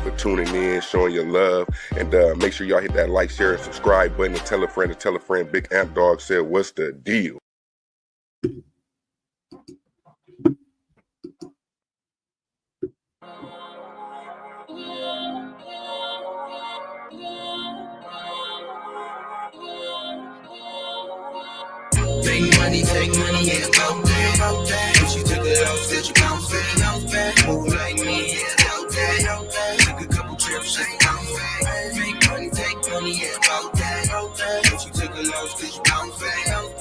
for tuning in, showing your love. And make sure y'all hit that like, share, and subscribe button and tell a friend to tell a friend. Big Amp Dog said, what's the deal? Take money, yeah, about that. If you took a loss, that you bounce back. Move like me, yeah, about that. Took a couple trips, just bounce back. Take money, yeah, about that. If you took a loss, that you bounce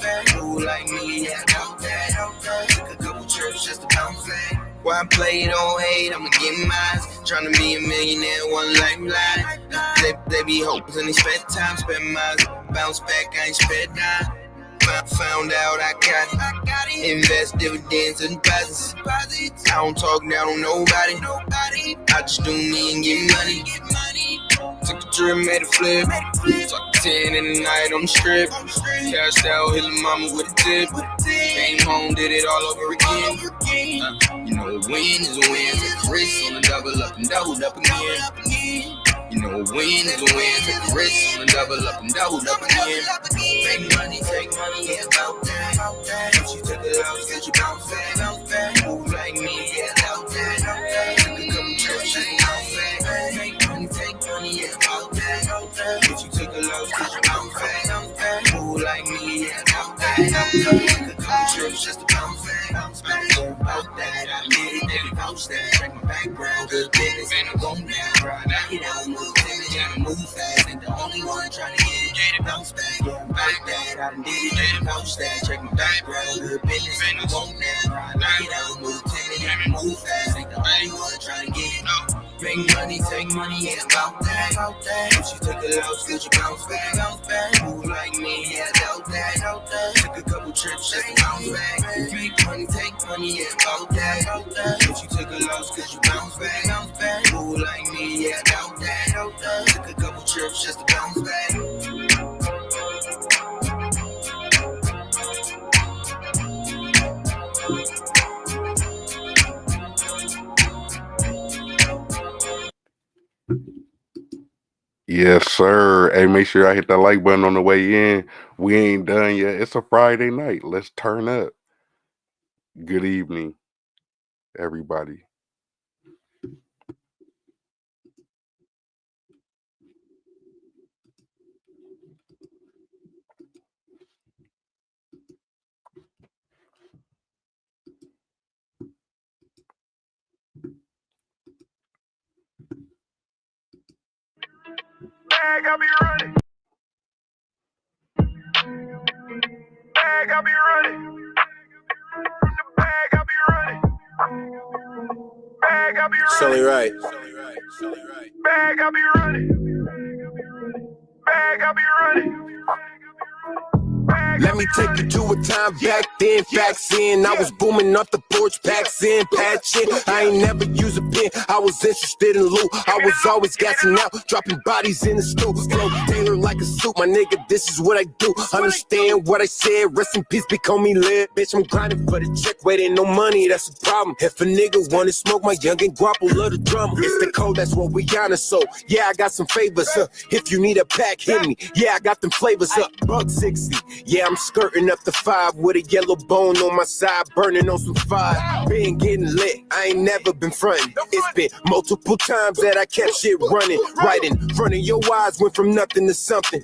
back. Move like me, yeah, about that. Took a couple trips, just to bounce back. Why I play it on hate, I'ma get mine. Tryna be a millionaire, one lifeline. They be hoping they spend time, spend mine. Bounce back, I ain't spent nine. Found out I got it. Invest dividends and deposits. I don't talk down on nobody. I just do me and get money. Took a trip, made a flip. Fuck 10 in the night on the strip. Cashed out, hit the mama with a tip. Came home, did it all over again. You know, a win is a win. Take a risk on the double up and double up again. You know, a win is a win. Take a risk on the double up and double up again. Take money, yeah, about that. If you took a loss, that you bounce back. Move like me, yeah, about that. Took a couple trips, just bounce back. Take money, yeah, about that. If you took a loss, that you bounce back. Move like me, yeah, about that. Took a couple trips, just to bounce back. About that, I did it, then bounce that. Check my background, good business, and I'm going down. Now you don't move timid, trying to move fast. Ain't the only one trying to get it, bounce back. About that, I did it, then bounce that. Check my background, good business, and I'm going down. Now you don't move timid, trying to move fast. Ain't the only one trying to get it, no. Take money, yeah, about that. If you took a loss, could you bounce back? Move like me, yeah, about that. Took a couple trips, just to bounce back. Take money, yeah, about that. If you took a loss, could you bounce back? Move like me, yeah, about that. Took a couple trips, just to bounce back. Yes, sir. Hey, make sure I hit that like button on the way in. We ain't done yet. It's a Friday night. Let's turn up. Good evening, everybody. Bag, I'll be running. Bag, I'll be running. From the bag, I'll be running. Bag, I'll be running. Sully right. Bag, I'll be running. Bag, I'll be running. Let me take you to a time back then, facts in. I was booming off the porch, packs in, patching. I ain't never use a pen, I was interested in loot. I was always gassing out, dropping bodies in the stool. Flow tailored like a suit, my nigga, this is what I do. Understand what I said, rest in peace, become me lit. Bitch, I'm grinding for the check, waiting no money, that's a problem. If a nigga wanna smoke, my youngin' guapo love the drama. It's the code, that's what we honest, so yeah, I got some favors, if you need a pack, hit me. Yeah, I got them flavors, $1.60. Yeah, I'm skirting up the 5 with a yellow bone on my side, burning on some fire. Been getting lit, I ain't never been frontin'. It's been multiple times that I kept shit running. Right in front of your eyes, went from nothing to something.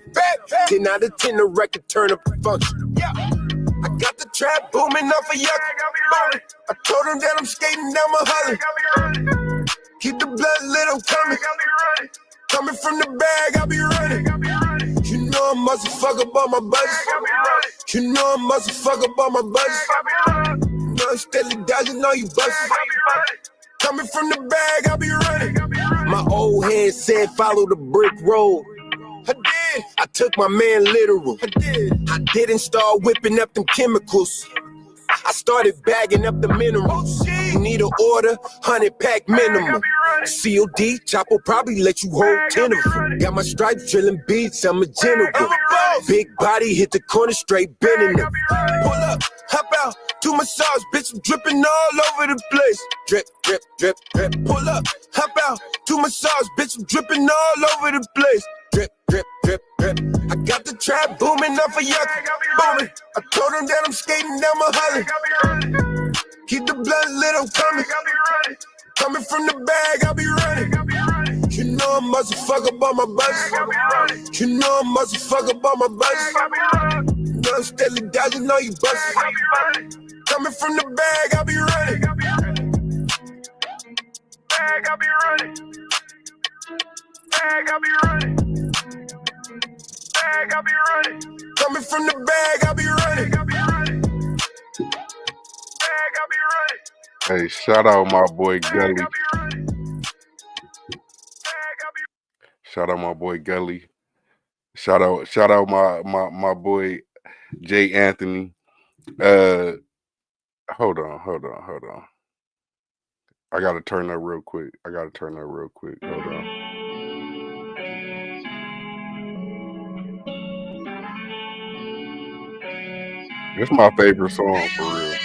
10 out of 10, the record turn up the function. I got the trap booming off a yuck. I told him that I'm skating down my holler. Keep the blood lit, I'm coming. Coming from the bag, I'll be running. You know I must fuck up on my budget. You know I must fuck up on my budget. You know I'm steadily dodging all you buses. Coming from the bag, I'll be running. My old head said follow the brick road. I did. I took my man literal. I did. I didn't start whipping up them chemicals. I started bagging up the minerals. you need an order, 100-pack minimum. COD, Chopper probably let you hold 10 of them. Got my stripes drilling beats, I'm a general. Big body, hit the corner straight bending them. Pull up, hop out, do massage, bitch, I'm dripping all over the place. Drip, drip, drip, drip. Pull up, hop out, do massage, bitch, I'm dripping all over the place. Drip, drip, drip, drip. I got the trap booming off a yuck, booming. I told him that I'm skating down my holly. Keep the blood lit, I'm coming. Coming from the bag, I'll be running. You know I'm motherfucker by my bus. You know I'm motherfucker by my bus. You know I'm steadily dodging all you buses. Coming from the bag, I'll be running. Bag, I'll be running. Bag, I'll be running. Bag, I'll be running. Coming from the bag, I'll be running. Bag, I'll be running. Hey, shout out my boy Gully. Shout out my boy Gully. Shout out my boy Jay Anthony. Hold on. I gotta turn that real quick. Hold on. This my favorite song for real.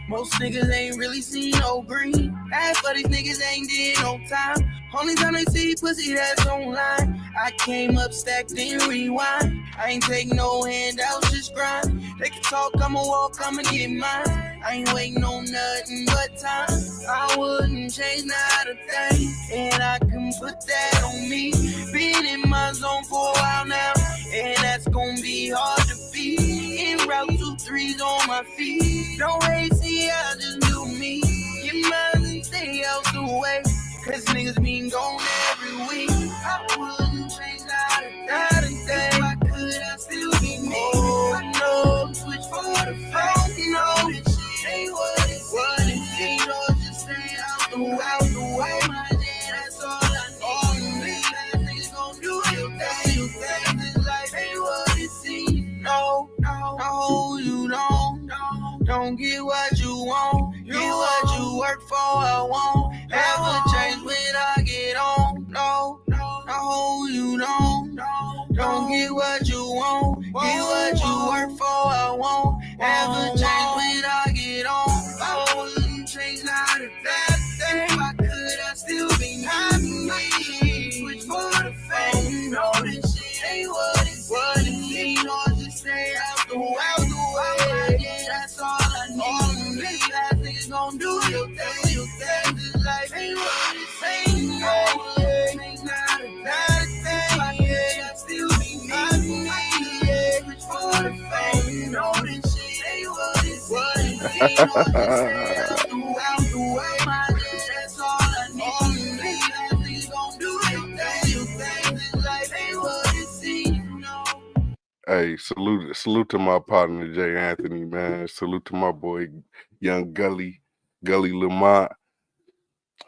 Most niggas ain't really seen no green. Half of these niggas ain't did no time. Only time they see pussy that's online. I came up stacked and rewind. I ain't take no handouts, just grind. They can talk, I'ma walk, I'ma get mine. I ain't waiting on nothing but time. I wouldn't change not a thing, and I can put that on me. Been in my zone for a while now, and that's gonna be hard to beat. En route 2-3s on my feet. Don't hate, see, I just do me. Get mine and stay out the way, cause niggas been gone every week. I wouldn't change not a thing. If I could, I'd still be me. Oh, I know, switch for the phone. No, this shit ain't what it seems. Or just stay out the way. My dad, that's all I need. Niggas gon' do your thing. This life ain't what it seems. No, you don't get what you want. Get what you work for, I won't ever change when I get on. No, you don't get what you want. Get what you work for, I won't ever change when I get on. I wouldn't change not a thing. If I could, I'd still be me. Switch for the fame. No, this shit ain't what it seems. Or just stay out the way. Yeah, that's all I need. Niggas gon' do your thing. This life ain't what it seems. No, ain't not a thing. Yeah, I still be me. Switch for the fame. No, this shit ain't what it seems. Or just stay out the way. My dad, that's all I need. Niggas gon' do your thing. This life ain't what it seems. No. Hey, salute to my partner Jay Anthony, man. Salute to my boy Young Gully Lamont.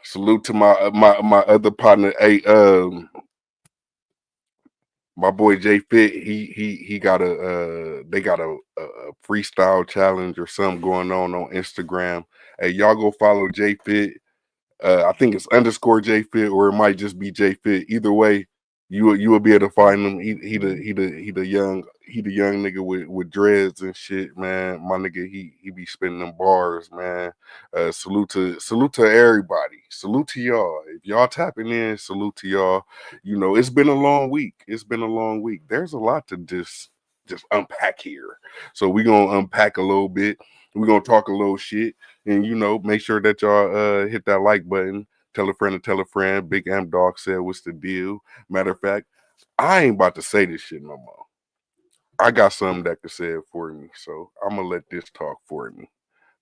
Salute to my other partner, my boy Jay Fit. He got they got a freestyle challenge or something going on Instagram. Hey, y'all go follow Jay Fit. I think it's _J Fit, or it might just be J Fit. Either way, you will be able to find him. He the young nigga with dreads and shit, man. My nigga, he be spinning them bars, man. Salute to everybody. Salute to y'all. If y'all tapping in, salute to y'all. You know, it's been a long week. There's a lot to just unpack here. So we gonna unpack a little bit. We're gonna talk a little shit. And make sure that y'all hit that like button. Tell a friend to tell a friend. Big M Dog said, "What's the deal?" Matter of fact, I ain't about to say this shit no more. I got something that can say it for me, so I'm gonna let this talk for me.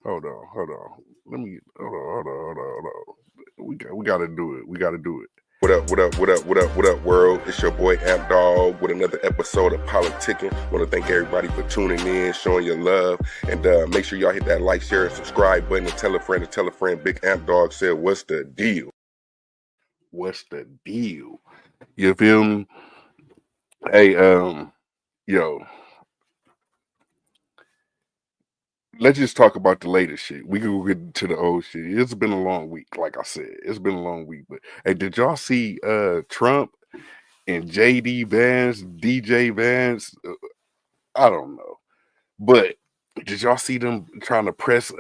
Hold on, hold on. Let me hold on. We gotta do it. We gotta do it. What up, world? It's your boy Amp Dog with another episode of Politicking. Want to thank everybody for tuning in, showing your love, and make sure y'all hit that like, share, and subscribe button, and tell a friend to tell a friend. Big Amp Dog said, "What's the deal? What's the deal?" You feel me? Hey, yo, let's just talk about the latest shit. We can go get to the old shit. It's been a long week, like I said. It's been a long week. But hey, did y'all see Trump and JD Vance, DJ Vance? I don't know. But did y'all see them trying to press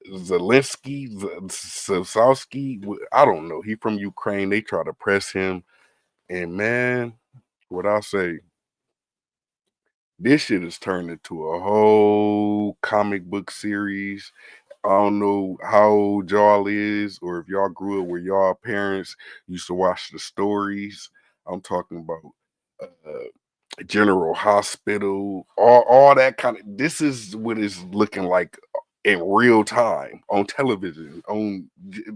Zelensky, Zelensky? I don't know. He from Ukraine. They try to press him. And man, what I'll say, this shit has turned into a whole comic book series. I don't know how old y'all is, or if y'all grew up where y'all parents used to watch the stories. I'm talking about General Hospital, all that kind of. This is what it's looking like in real time on television.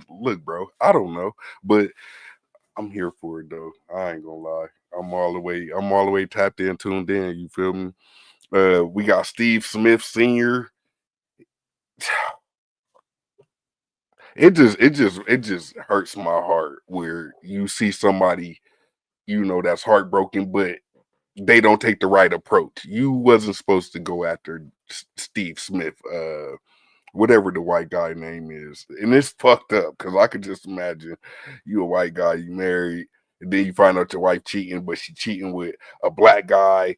Look, bro, I don't know, but I'm here for it though. I ain't gonna lie. I'm all the way tapped in, tuned in. You feel me? We got Steve Smith Sr. It just hurts my heart where you see somebody, that's heartbroken, but they don't take the right approach. You wasn't supposed to go after Steve Smith, whatever the white guy name is, and it's fucked up because I could just imagine you a white guy, you married, and then you find out your wife cheating, but she cheating with a black guy,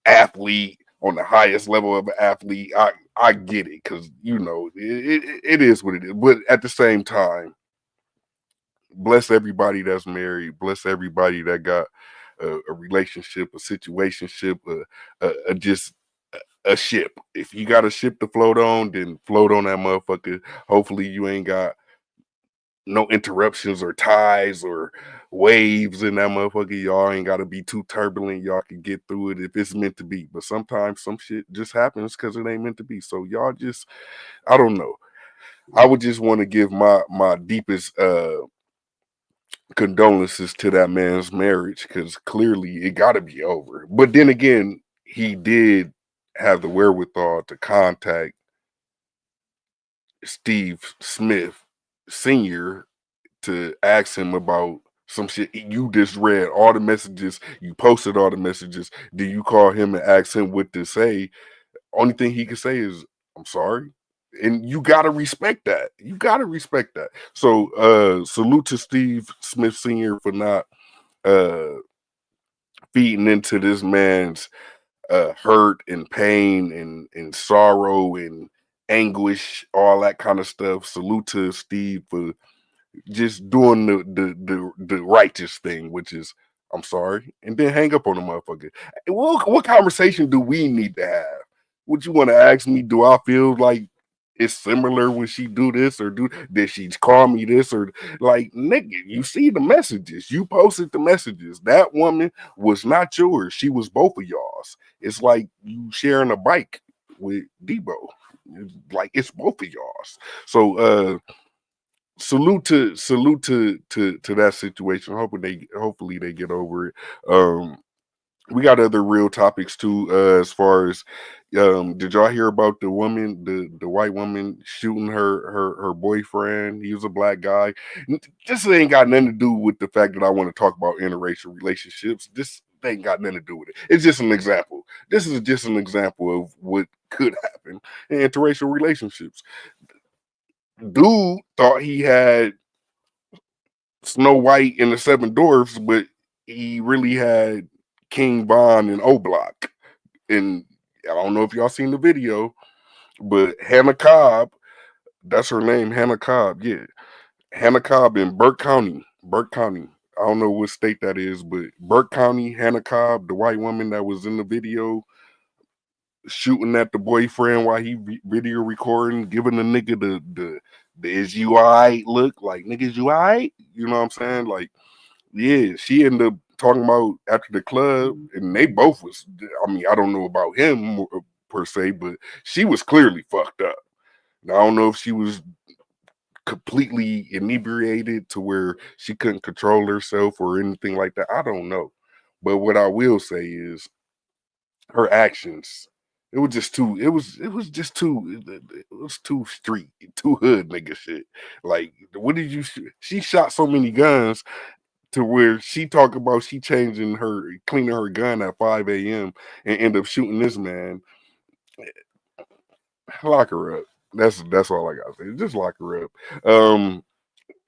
athlete on the highest level of an athlete. I get it because it is what it is, but at the same time, bless everybody that's married, bless everybody that got a relationship, a situationship, just a ship. If you got a ship to float on, then float on that motherfucker. Hopefully, you ain't got no interruptions or ties or waves in that motherfucker. Y'all ain't got to be too turbulent. Y'all can get through it if it's meant to be. But sometimes some shit just happens because it ain't meant to be. So y'all just, I don't know. I would just want to give my deepest condolences to that man's marriage because clearly it got to be over. But then again, he did have the wherewithal to contact Steve Smith Sr. to ask him about some shit. You just read all the messages, you posted all the messages. Do you call him and ask him what to say? Only thing he can say is, I'm sorry. And you gotta respect that. You gotta respect that. So salute to Steve Smith Sr. for not uh feeding into this man's hurt and pain and sorrow and anguish, all that kind of stuff. Salute to Steve for just doing the righteous thing, which is I'm sorry, and then hang up on the motherfucker. What conversation do we need to have? Would you want to ask me? Do I feel like it's similar when she do this or did she call me this or like nigga? You see the messages, you posted the messages. That woman was not yours. She was both of y'all's. It's like you sharing a bike with Debo. Like it's both of y'all's. So salute to that situation. Hopefully they get over it. We got other real topics too. As far as did y'all hear about the woman, the white woman shooting her boyfriend? He was a black guy. This ain't got nothing to do with the fact that I want to talk about interracial relationships. This ain't got nothing to do with it. It's just an example. This is just an example of what could happen in interracial relationships. Dude thought he had Snow White and the Seven Dwarfs, but he really had King Von and O Block. And I don't know if y'all seen the video, but Hannah Cobb, that's her name, Hannah Cobb. Yeah, Hannah Cobb in Burke County. Burke County. I don't know what state that is, but Burke County, Hannah Cobb, the white woman that was in the video, shooting at the boyfriend while he video recording, giving the nigga the is you alright look, like niggas you alright? You know what I'm saying? Like, yeah, she ended up talking about after the club, and they both was. I mean, I don't know about him, per se, but she was clearly fucked up. Now, I don't know if she was completely inebriated to where she couldn't control herself or anything like that. I don't know. But what I will say is her actions. It was just too. It was just too. It was too street, too hood nigga shit. Like, what did you? She shot so many guns to where she talk about she changing her, cleaning her gun at 5 a.m. and end up shooting this man. Lock her up. That's all I got to say. Just lock her up.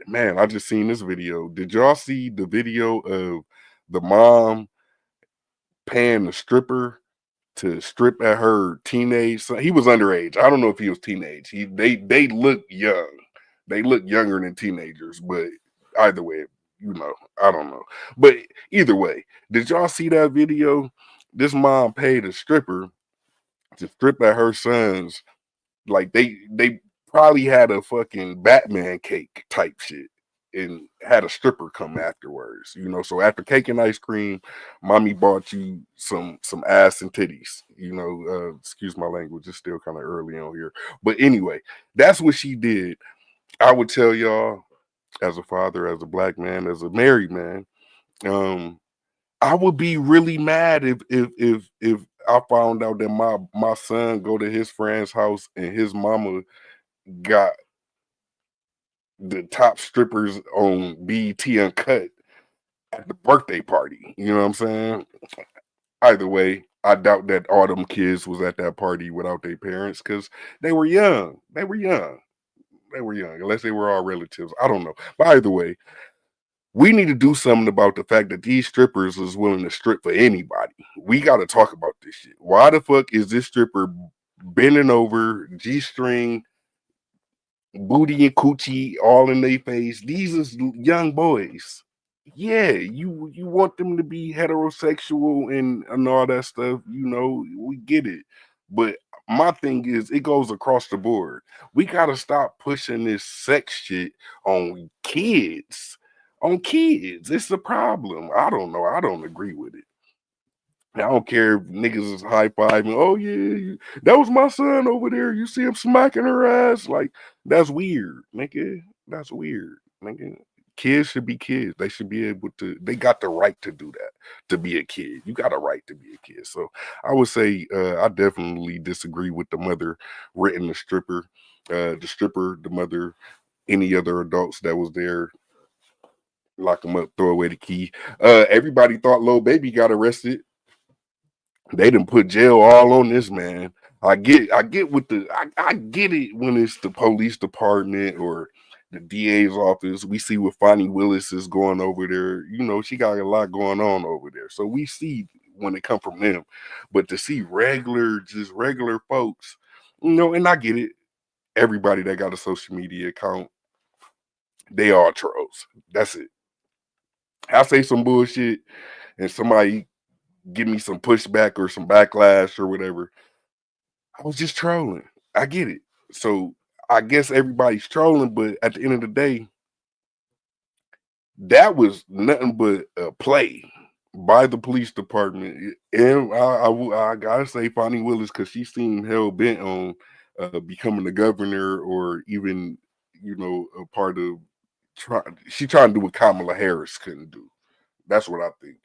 Man, I just seen this video. Did y'all see the video of the mom paying the stripper to strip at her teenage son? He was underage. I don't know if he was teenage. They look young. They look younger than teenagers, but either way, I don't know. But either way, did y'all see that video? This mom paid a stripper to strip at her son's, like they probably had a fucking Batman cake type shit and had a stripper come afterwards. So after cake and ice cream, mommy bought you some ass and titties. Excuse my language, it's still kind of early on here. But anyway, that's what she did. I would tell y'all, as a father, as a black man, as a married man, um, I would be really mad if I found out that my son go to his friend's house and his mama got the top strippers on BET Uncut at the birthday party. You know what I'm saying? Either way, I doubt that all them kids was at that party without their parents because they were young. They were young. They were young, unless they were all relatives. I don't know. But either way, we need to do something about the fact that these strippers is willing to strip for anybody. We got to talk about this shit. Why the fuck is this stripper bending over, G string, booty and coochie all in their face? These is young boys. Yeah, you want them to be heterosexual and all that stuff. We get it. But my thing is, it goes across the board. We gotta stop pushing this sex shit on kids. On kids, it's the problem. I don't know. I don't agree with it. I don't care if niggas is high fiving. Oh yeah, that was my son over there. You see him smacking her ass. Like, that's weird, nigga. That's weird, nigga. Kids should be kids. They should be able to. They got the right to do that. To be a kid, you got a right to be a kid. So I would say I definitely disagree with the mother renting the stripper, the mother, any other adults that was there. Lock them up, throw away the key. Everybody thought Lil Baby got arrested. They done put jail all on this man. I get it when it's the police department or the DA's office. We see what Fonnie Willis is going over there. She got a lot going on over there. So we see when it come from them. But to see just regular folks, and I get it. Everybody that got a social media account, they all trolls. That's it. I say some bullshit and somebody give me some pushback or some backlash or whatever. I was just trolling. I get it. So I guess everybody's trolling, but at the end of the day, that was nothing but a play by the police department. And I gotta say, Fonnie Willis, because she seemed hell bent on becoming the governor or even, a part of. She trying to do what Kamala Harris couldn't do. That's what I think.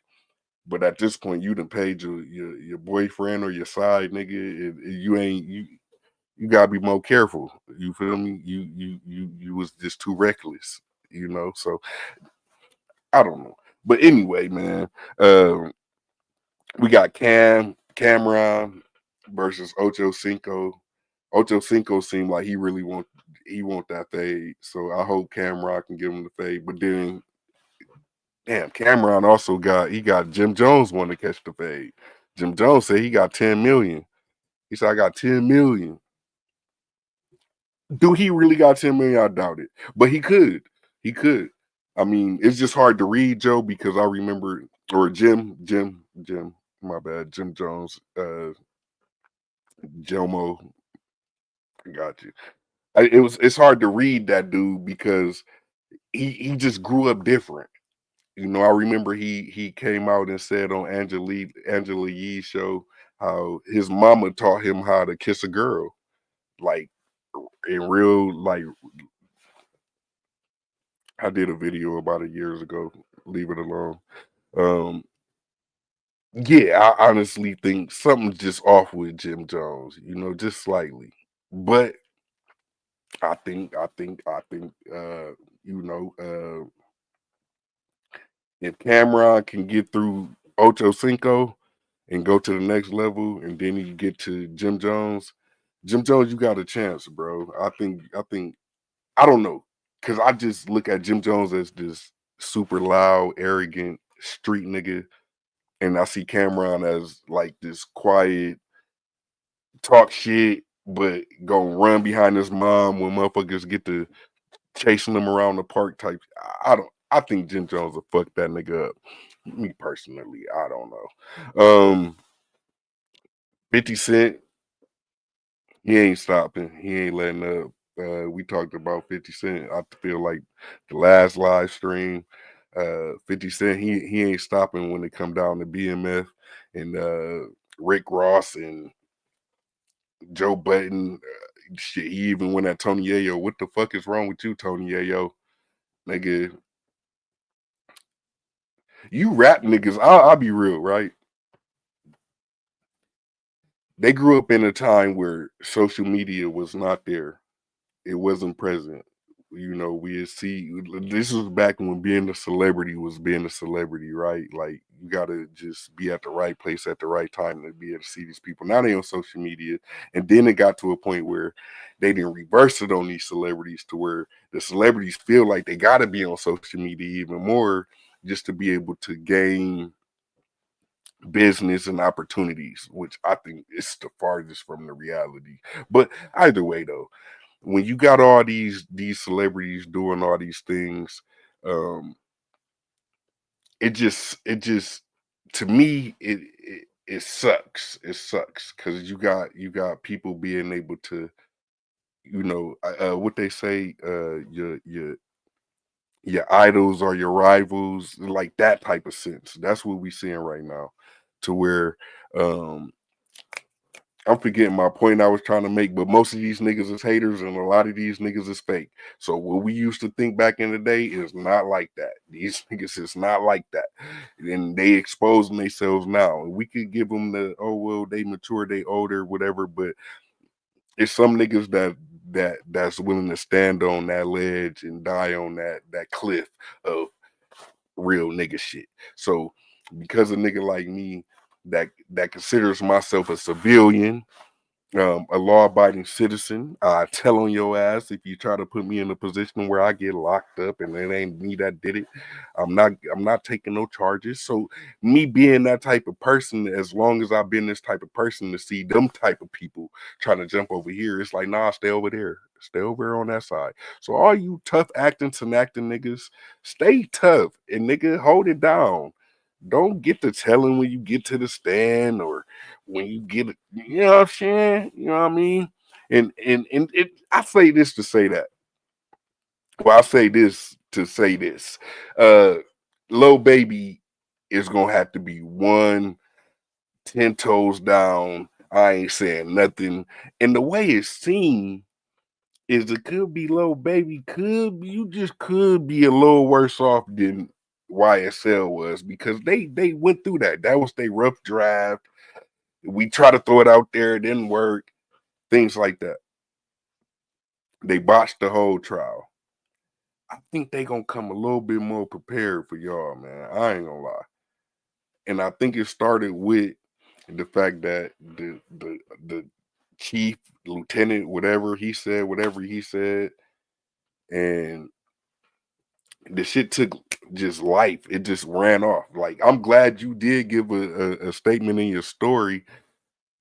But at this point, you done paid your boyfriend or your side nigga. You ain't you gotta be more careful. You feel me? You was just too reckless. So I don't know. But anyway, man, we got Cameron versus Ocho Cinco. Ocho Cinco seemed like he want that fade. So I hope Cameron can give him the fade. But then, damn, Cameron also got Jim Jones want to catch the fade. Jim Jones said he got 10 million. He said I got 10 million. Do he really got 10 million? I doubt it. But he could. He could. I mean, it's just hard to read, Joe, because I remember, or Jim, my bad, Jim Jones, Jomo, I got you. It's hard to read that dude because he just grew up different. I remember he came out and said on Angela Yee's show how his mama taught him how to kiss a girl, like in real like. I did a video about it years ago. Leave it alone. Um, yeah, I honestly think something's just off with Jim Jones. You know, just slightly. But I think you know, if Cameron can get through Ocho Cinco and go to the next level, and then you get to Jim Jones, you got a chance, bro. I think I don't know, cause I just look at Jim Jones as this super loud, arrogant street nigga, and I see Cameron as like this quiet, talk shit, but gonna run behind his mom when motherfuckers get to chasing him around the park type. I don't. I think Jim Jones will fuck that nigga up. Me personally, I don't know. 50 Cent, he ain't stopping. He ain't letting up. We talked about 50 Cent. I feel like the last live stream, 50 Cent, he ain't stopping when it come down to BMF and Rick Ross and Joe Button. Shit, he even went at Tony Yayo. What the fuck is wrong with you, Tony Yayo? Nigga, you rap niggas, I'll be real, right? They grew up in a time where social media was not there. It wasn't present. You know, we see this was back when being a celebrity was being a celebrity, right? Like you gotta just be at the right place at the right time to be able to see these people. Now they on social media, and then it got to a point where they didn't reverse it on these celebrities to where the celebrities feel like they gotta be on social media even more just to be able to gain business and opportunities, which I think is the farthest from the reality. But either way, though, when you got all these celebrities doing all these things, um, it just to me it sucks. It sucks because you got people being able to what they say your idols are your rivals, like that type of sense. That's what we seeing right now, to where um I'm forgetting my point I was trying to make, but most of these niggas is haters and a lot of these niggas is fake. So what we used to think back in the day is not like that. These niggas is not like that. And they exposing themselves now. And we could give them the, oh well, they mature, they older, whatever, but it's some niggas that's willing to stand on that ledge and die on that cliff of real nigga shit. So because a nigga like me that considers myself a civilian, a law-abiding citizen. I tell on your ass if you try to put me in a position where I get locked up and it ain't me that did it. I'm not taking no charges. So me being that type of person, as long as I've been this type of person, to see them type of people trying to jump over here, it's like, nah, stay over there. Stay over there on that side. So all you tough acting, acting niggas, stay tough and nigga hold it down. Don't get to telling when you get to the stand or when you get it, you know what I'm saying? You know what I mean? And it, I say this to say that. Well, I say this to say this. Uh Lil Baby is gonna have to be 10 toes down. I ain't saying nothing. And the way it's seen is it could be Lil Baby, you just could be a little worse off than YSL was because they went through that. That was their rough draft. We try to throw it out there, it didn't work, things like that. They botched the whole trial. I think they gonna come a little bit more prepared for y'all, man. I ain't gonna lie. And I think it started with the fact that the chief, lieutenant, whatever he said, and the shit took just life. It just ran off. Like I'm glad you did give a statement in your story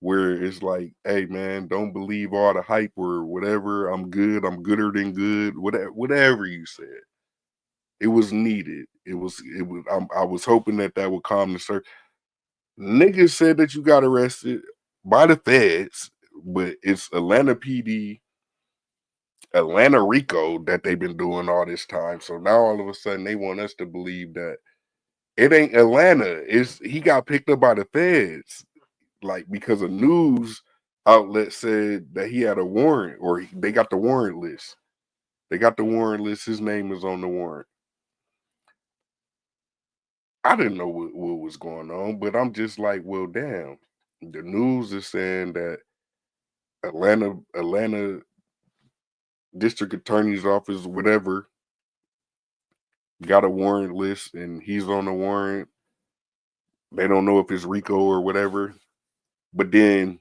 where it's like, hey man, don't believe all the hype or whatever. I'm good. I'm gooder than good. Whatever you said, it was needed. It was. I was hoping that would calm the circle. Niggas said that you got arrested by the feds, but it's Atlanta PD, Atlanta Rico that they've been doing all this time. So now all of a sudden they want us to believe that it ain't Atlanta. It's he got picked up by the feds. like because a news outlet said that he had a warrant, or they got the warrant list. They got the warrant list. His name is on the warrant. I didn't know what was going on, but I'm just like, well, damn. The news is saying that Atlanta District Attorney's Office, whatever, got a warrant list, and he's on the warrant. They don't know if it's Rico or whatever, but then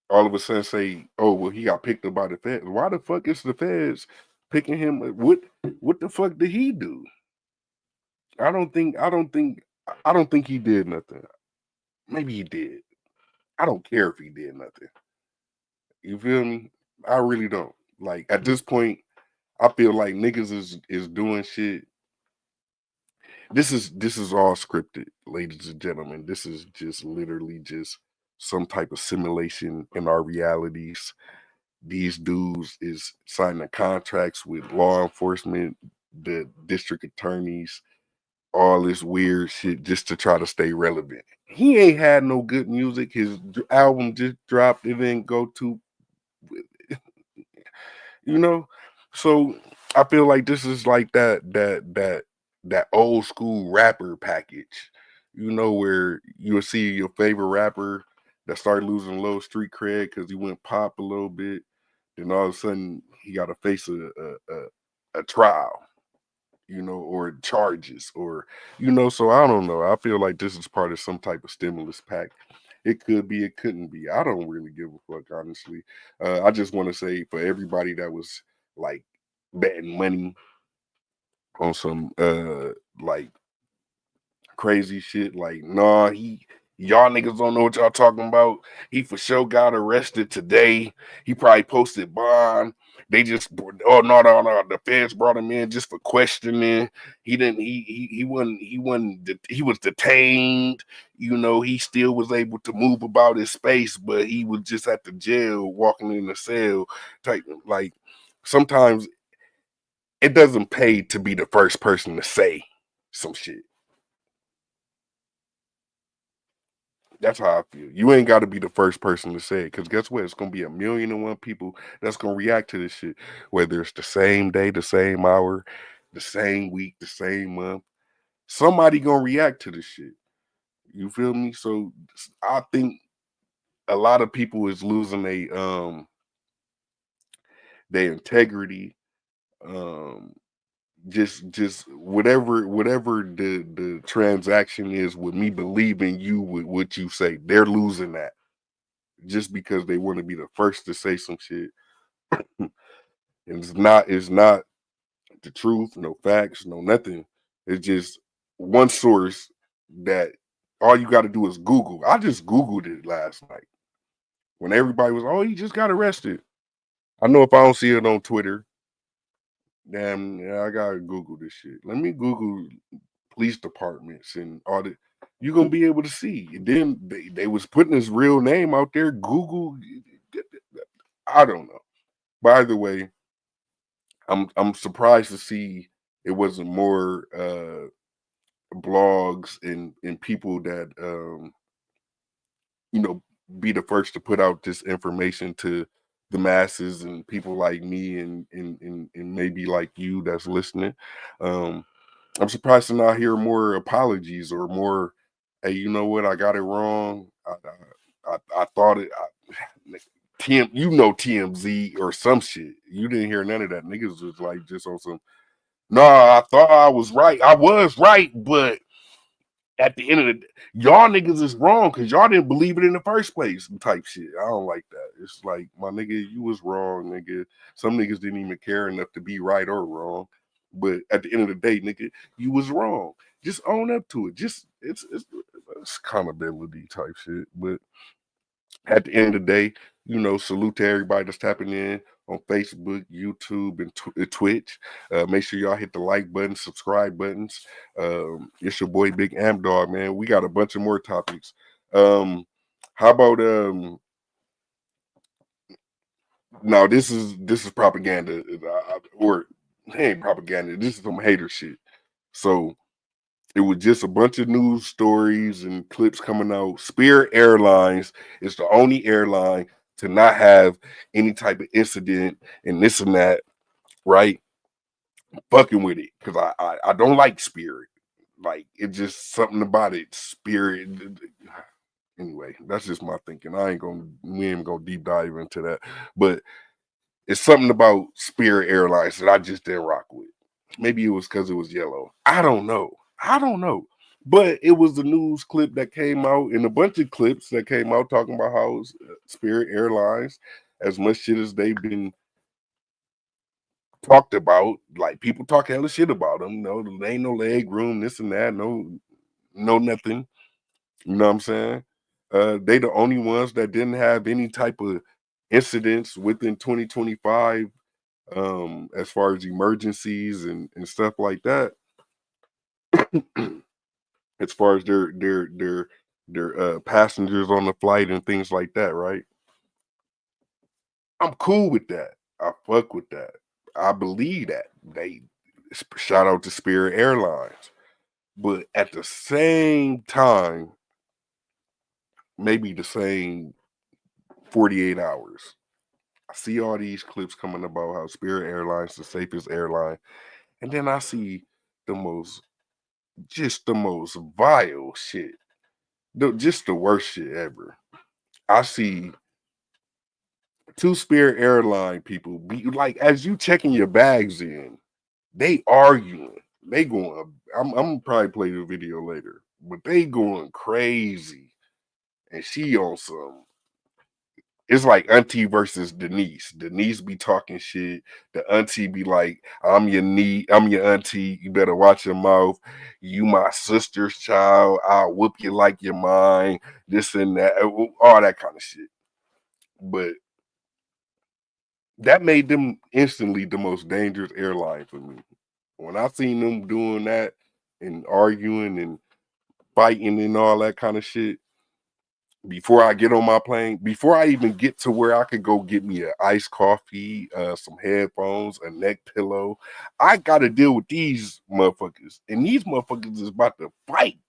all of a sudden say, "Oh, well, he got picked up by the feds." Why the fuck is the feds picking him? What the fuck did he do? I don't think he did nothing. Maybe he did. I don't care if he did nothing. You feel me? I really don't. Like at this point, I feel like niggas is doing shit. This is all scripted, ladies and gentlemen. This is just literally just some type of simulation in our realities. These dudes is signing contracts with law enforcement, the district attorneys, all this weird shit just to try to stay relevant. He ain't had no good music. His album just dropped. It didn't go too, you know. So I feel like this is like that old school rapper package, where you'll see your favorite rapper that started losing a little street cred because he went pop a little bit. Then all of a sudden he got to face a trial, or charges, or So I don't know. I feel like this is part of some type of stimulus pack. It could be, it couldn't be. I don't really give a fuck, honestly. I just want to say for everybody that was like betting money on some like crazy shit, like nah, y'all niggas don't know what y'all talking about. He for sure got arrested today. He probably posted bond. They just no, the feds brought him in just for questioning. He didn't he was detained. He still was able to move about his space, but he was just at the jail walking in the cell type. Like sometimes it doesn't pay to be the first person to say some shit. That's how I feel. You ain't got to be the first person to say it, because guess what? It's gonna be 1,000,001 people that's gonna react to this shit, whether it's the same day, the same hour, the same week, the same month. Somebody gonna react to this shit. You feel me? So I think a lot of people is losing their integrity. Um, just whatever the transaction is with me believing you with what you say, they're losing that just because they want to be the first to say some shit. And it's not the truth, no facts, no nothing. It's just one source that all you got to do is Google. I just Googled it last night when everybody was, oh, he just got arrested. I know if I don't see it on Twitter, damn, yeah, I gotta Google this shit. Let me Google police departments and all that. You're gonna be able to see. And then they was putting his real name out there. Google, I don't know. By the way, I'm surprised to see it wasn't more blogs and people that you know be the first to put out this information to the masses and people like me and maybe like you that's listening. Um, I'm surprised to not hear more apologies or more. Hey, you know what? I got it wrong. I thought it. TMZ or some shit. You didn't hear none of that. Niggas was like just on some. No, I thought I was right. I was right, but at the end of the day, y'all niggas is wrong because y'all didn't believe it in the first place. Type shit. I don't like that. It's like, my nigga, you was wrong, nigga. Some niggas didn't even care enough to be right or wrong. But at the end of the day, nigga, you was wrong. Just own up to it. Just it's accountability type shit. But at the end of the day, salute to everybody that's tapping in on Facebook, YouTube, and Twitch. Make sure y'all hit the like button, subscribe buttons. It's your boy Big Amp Dog, man. We got a bunch of more topics. How about now this is propaganda, or it ain't propaganda. This is some hater shit. So It was just a bunch of news stories and clips coming out. Spirit Airlines is the only airline to not have any type of incident and this and that, right? Fucking with it because I don't like Spirit. Like it's just something about it. Spirit. Anyway, that's just my thinking. We ain't gonna deep dive into that. But it's something about Spirit Airlines that I just didn't rock with. Maybe it was because it was yellow. I don't know. I don't know. But it was the news clip that came out and a bunch of clips that came out talking about how Spirit Airlines, as much shit as they've been talked about, like people talk hella shit about them. No, there ain't no leg room, this and that, no nothing. You know what I'm saying? They the only ones that didn't have any type of incidents within 2025 as far as emergencies and stuff like that. As far as their passengers on the flight and things like that, right? I'm cool with that. I fuck with that. I believe that. They shout out to Spirit Airlines. But at the same time, maybe the same 48 hours. I see all these clips coming about how Spirit Airlines the safest airline. And then I see the most just the most vile shit. Just the worst shit ever. I see two Spirit Airline people be like as you checking your bags in, they arguing. They going I'm gonna probably play the video later, but they going crazy. And she on some it's like auntie versus Denise. Denise be talking shit. The auntie be like, I'm your auntie. You better watch your mouth. You my sister's child. I'll whoop you like you're mine. This and that. All that kind of shit. But that made them instantly the most dangerous airline for me. When I seen them doing that and arguing and fighting and all that kind of shit, before I get on my plane, before I even get to where I could go get me an iced coffee, some headphones, a neck pillow, I got to deal with these motherfuckers. And these motherfuckers is about to fight,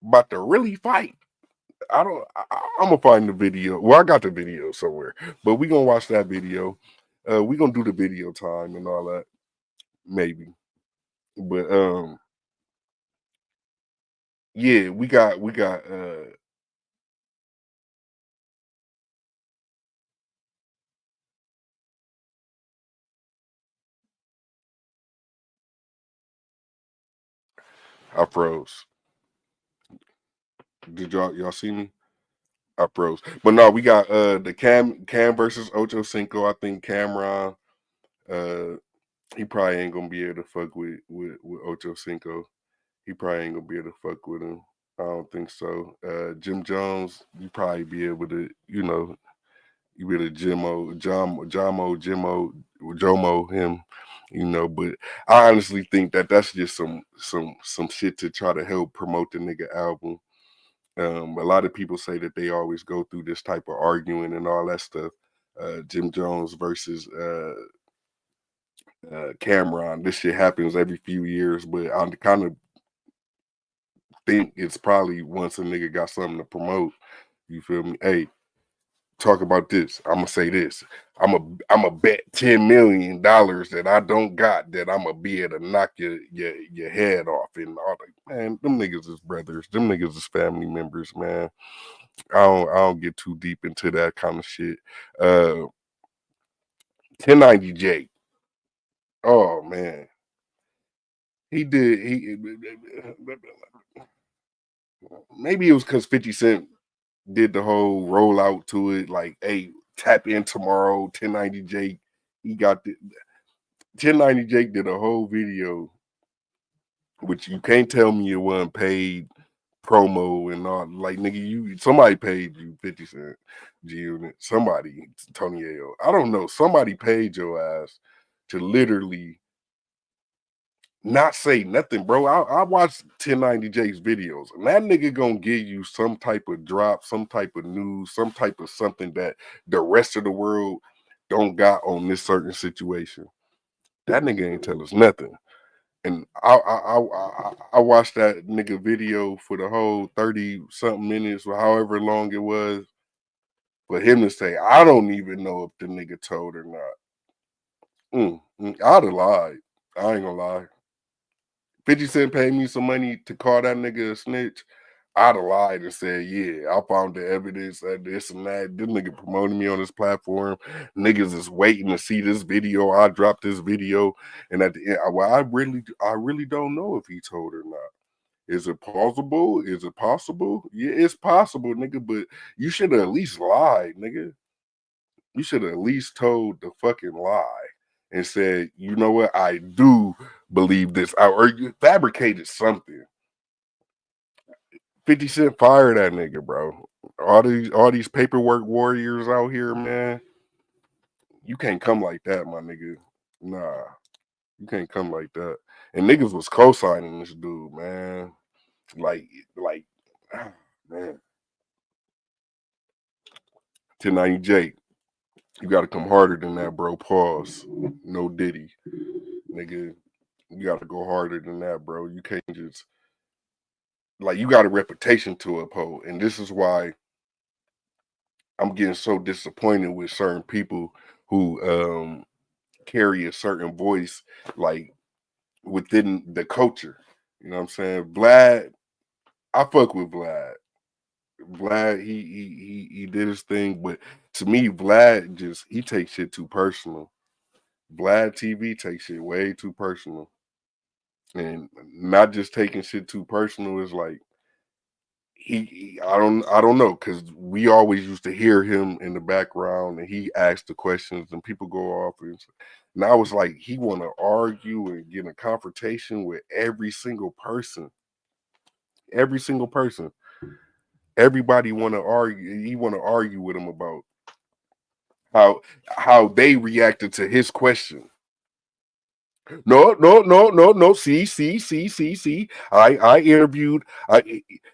about to really fight. I don't, I'm going to find the video. Well, I got the video somewhere, but we going to watch that video. We going to do the video time and all that, maybe. But, yeah, I froze. Did y'all see me? I froze. But no, we got the Cam versus Ocho Cinco. I think Cameron uh he probably ain't gonna be able to fuck with Ocho Cinco. He probably ain't gonna be able to fuck with him. I don't think so. Jim Jones, you probably be able to, you be able to Jomo him, but I honestly think that that's just some shit to try to help promote the nigga album. A lot of people say that they always go through this type of arguing and all that stuff. Jim Jones versus Cameron. This shit happens every few years, but I kind of think it's probably once a nigga got something to promote. You feel me? Hey, talk about this. I'm gonna say this. I'm a bet $10 million that I don't got that I'm gonna be able to knock your head off and all that. Man, them niggas is brothers. Them niggas is family members, man. I don't get too deep into that kind of shit. 1090J. Oh man. He maybe it was because 50 Cent did the whole rollout to it, like, hey, tap in tomorrow, 1090J. He got the 1090J did a whole video, which you can't tell me it wasn't paid promo and all. Like, nigga, somebody paid you 50 Cent G Unit. Somebody, Tony Ayo. I don't know. Somebody paid your ass to literally not say nothing, bro. I watched 1090J's videos, and that nigga gonna give you some type of drop, some type of news, some type of something that the rest of the world don't got on this certain situation. That nigga ain't tell us nothing. And I watched that nigga video for the whole 30 something minutes or however long it was for him to say, I don't even know if the nigga told or not. I'd have lied. I ain't gonna lie. 50 Cent paid me some money to call that nigga a snitch. I'd have lied and said, yeah, I found the evidence of this and that. This nigga promoting me on this platform. Niggas is waiting to see this video. I dropped this video. And at the end, well, I really don't know if he told or not. Is it plausible? Is it possible? Yeah, it's possible, nigga, but you should have at least lied, nigga. You should have at least told the fucking lie and said, you know what, I do believe this. Or you fabricated something. 50 Cent fired that nigga, bro. All these paperwork warriors out here, man. You can't come like that, my nigga. Nah, you can't come like that. And niggas was co-signing this dude, man. Like, ah, man. 1090 Jake, you gotta come harder than that, bro. Pause. No Diddy, nigga. You gotta go harder than that, bro. You can't just like you got a reputation to uphold, and this is why I'm getting so disappointed with certain people who carry a certain voice, like within the culture. You know what I'm saying? Vlad, I fuck with Vlad. Vlad, he did his thing, but to me, Vlad just he takes shit too personal. Vlad TV takes shit way too personal, and not just taking shit too personal is like I don't know because we always used to hear him in the background and he asked the questions and people go off and now it's like he want to argue and get in a confrontation with every single person. Everybody want to argue. He want to argue with him about how they reacted to his question. No, no, no, no, no. See. I interviewed.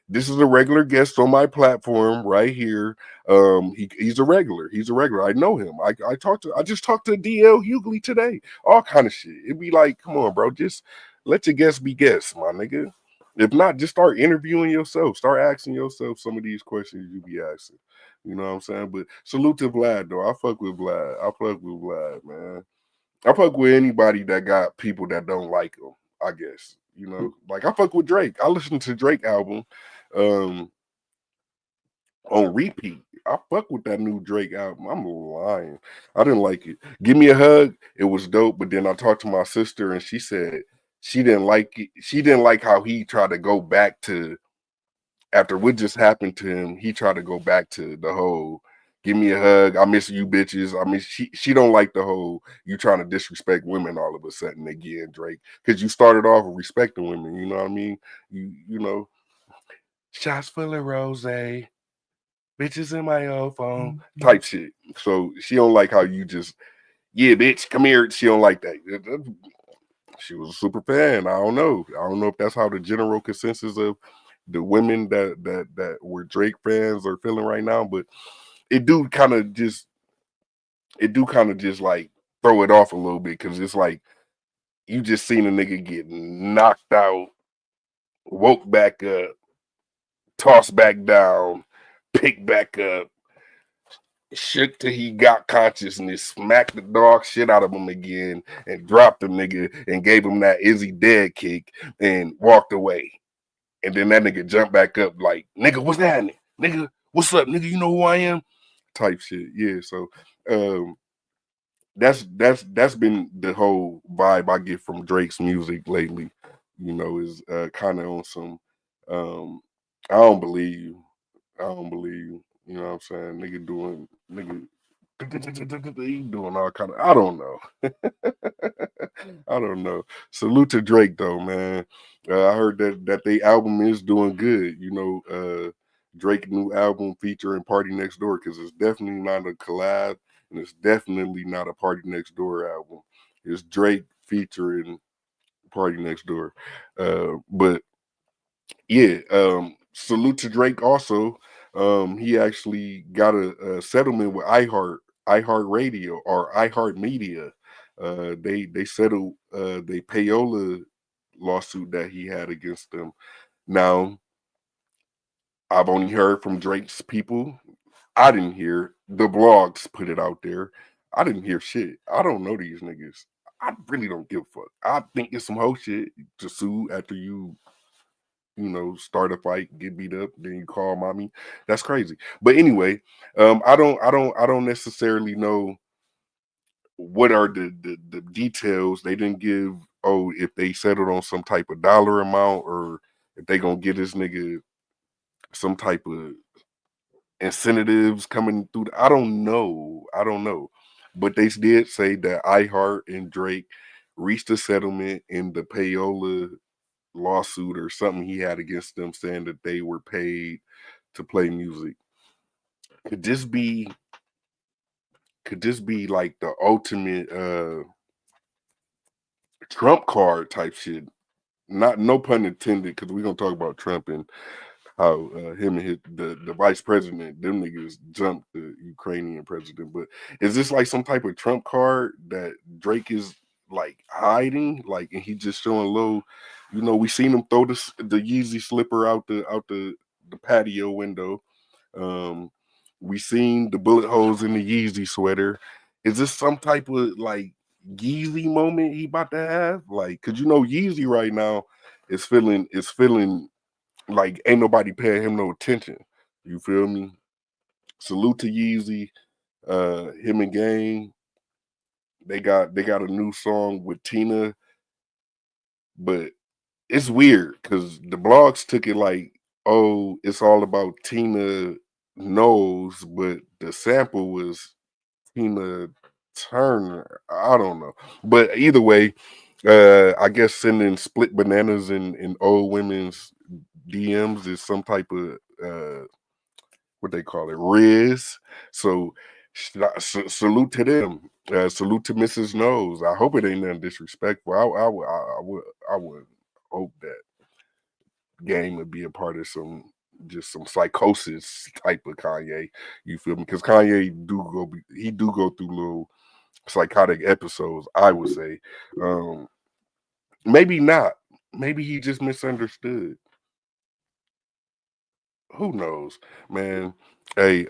This is a regular guest on my platform right here. He's a regular. He's a regular. I know him. I just talked to DL Hughley today. All kind of shit. It'd be like, come on, bro. Just let your guests be guests, my nigga. If not, just start interviewing yourself. Start asking yourself some of these questions you be asking. You know what I'm saying? But salute to Vlad though. I fuck with Vlad. I fuck with Vlad, man. I fuck with anybody that got people that don't like him. I guess you know, like I fuck with Drake. I listen to Drake album um, on repeat. I fuck with that new Drake album. I'm lying. I didn't like it. Give Me a Hug. It was dope, but then I talked to my sister and she said she didn't like it. She didn't like how he tried to go back to after what just happened to him, he tried to go back to the whole "give me a hug, I miss you bitches." I mean, she don't like the whole you trying to disrespect women all of a sudden again, Drake, because you started off respecting women. You know what I mean? You know, shots full of rose, bitches in my old phone type shit. So she don't like how you just bitch, come here. She don't like that. She was a super fan. I don't know. I don't know if that's how the general consensus of the women that were Drake fans are feeling right now, but it do kind of just like throw it off a little bit because it's like you just seen a nigga get knocked out, woke back up, tossed back down, picked back up, shook till he got consciousness, smacked the dog shit out of him again, and dropped the nigga and gave him that Izzy dead kick and walked away. And then that nigga jumped back up like, nigga, what's happening? Nigga, what's up, nigga? You know who I am? Type shit. Yeah. So um that's been the whole vibe I get from Drake's music lately. You know, is kind of on some I don't believe you. I don't believe you. You know what I'm saying? Nigga he doing all kind of I don't know. I don't know. Salute to Drake though, man. I heard that the album is doing good. You know, Drake new album featuring Party Next Door because it's definitely not a collab and it's definitely not a Party Next Door album. It's Drake featuring Party Next Door. But yeah, salute to Drake also. He actually got a settlement with iHeart Radio or iHeart Media. They settled they payola lawsuit that he had against them. Now, I've only heard from Drake's people. I didn't hear. The blogs put it out there. I didn't hear shit. I don't know these niggas. I really don't give a fuck. I think it's some whole shit to sue after start a fight, get beat up, then you call mommy. That's crazy. But anyway, I don't necessarily know what are the details. They didn't give, if they settled on some type of dollar amount, or if they gonna get this nigga some type of incentives coming through. I don't know. But they did say that iHeart and Drake reached a settlement in the payola lawsuit or something he had against them, saying that they were paid to play music. Could this be like the ultimate Trump card type shit? Not, no pun intended, because we're gonna talk about Trump and how him and the vice president, them niggas jumped the Ukrainian president. But is this like some type of Trump card that Drake is like hiding, like, and he just showing low? We seen him throw the Yeezy slipper out the patio window. We seen the bullet holes in the Yeezy sweater. Is this some type of like Yeezy moment he about to have? Like, cause Yeezy right now is feeling like ain't nobody paying him no attention. You feel me? Salute to Yeezy, him and Gang. They got a new song with Tina, but it's weird because the blogs took it like, oh, it's all about Tina Knows, but the sample was Tina Turner. I don't know, but either way, I guess sending split bananas in old women's DMs is some type of what they call it, Riz. So salute to them. Salute to Mrs. Nose. I hope it ain't nothing disrespectful. I would hope that Game would be a part of some psychosis type of Kanye. You feel me? Because Kanye do go through little psychotic episodes, I would say. Maybe not. Maybe he just misunderstood. Who knows, man? Hey,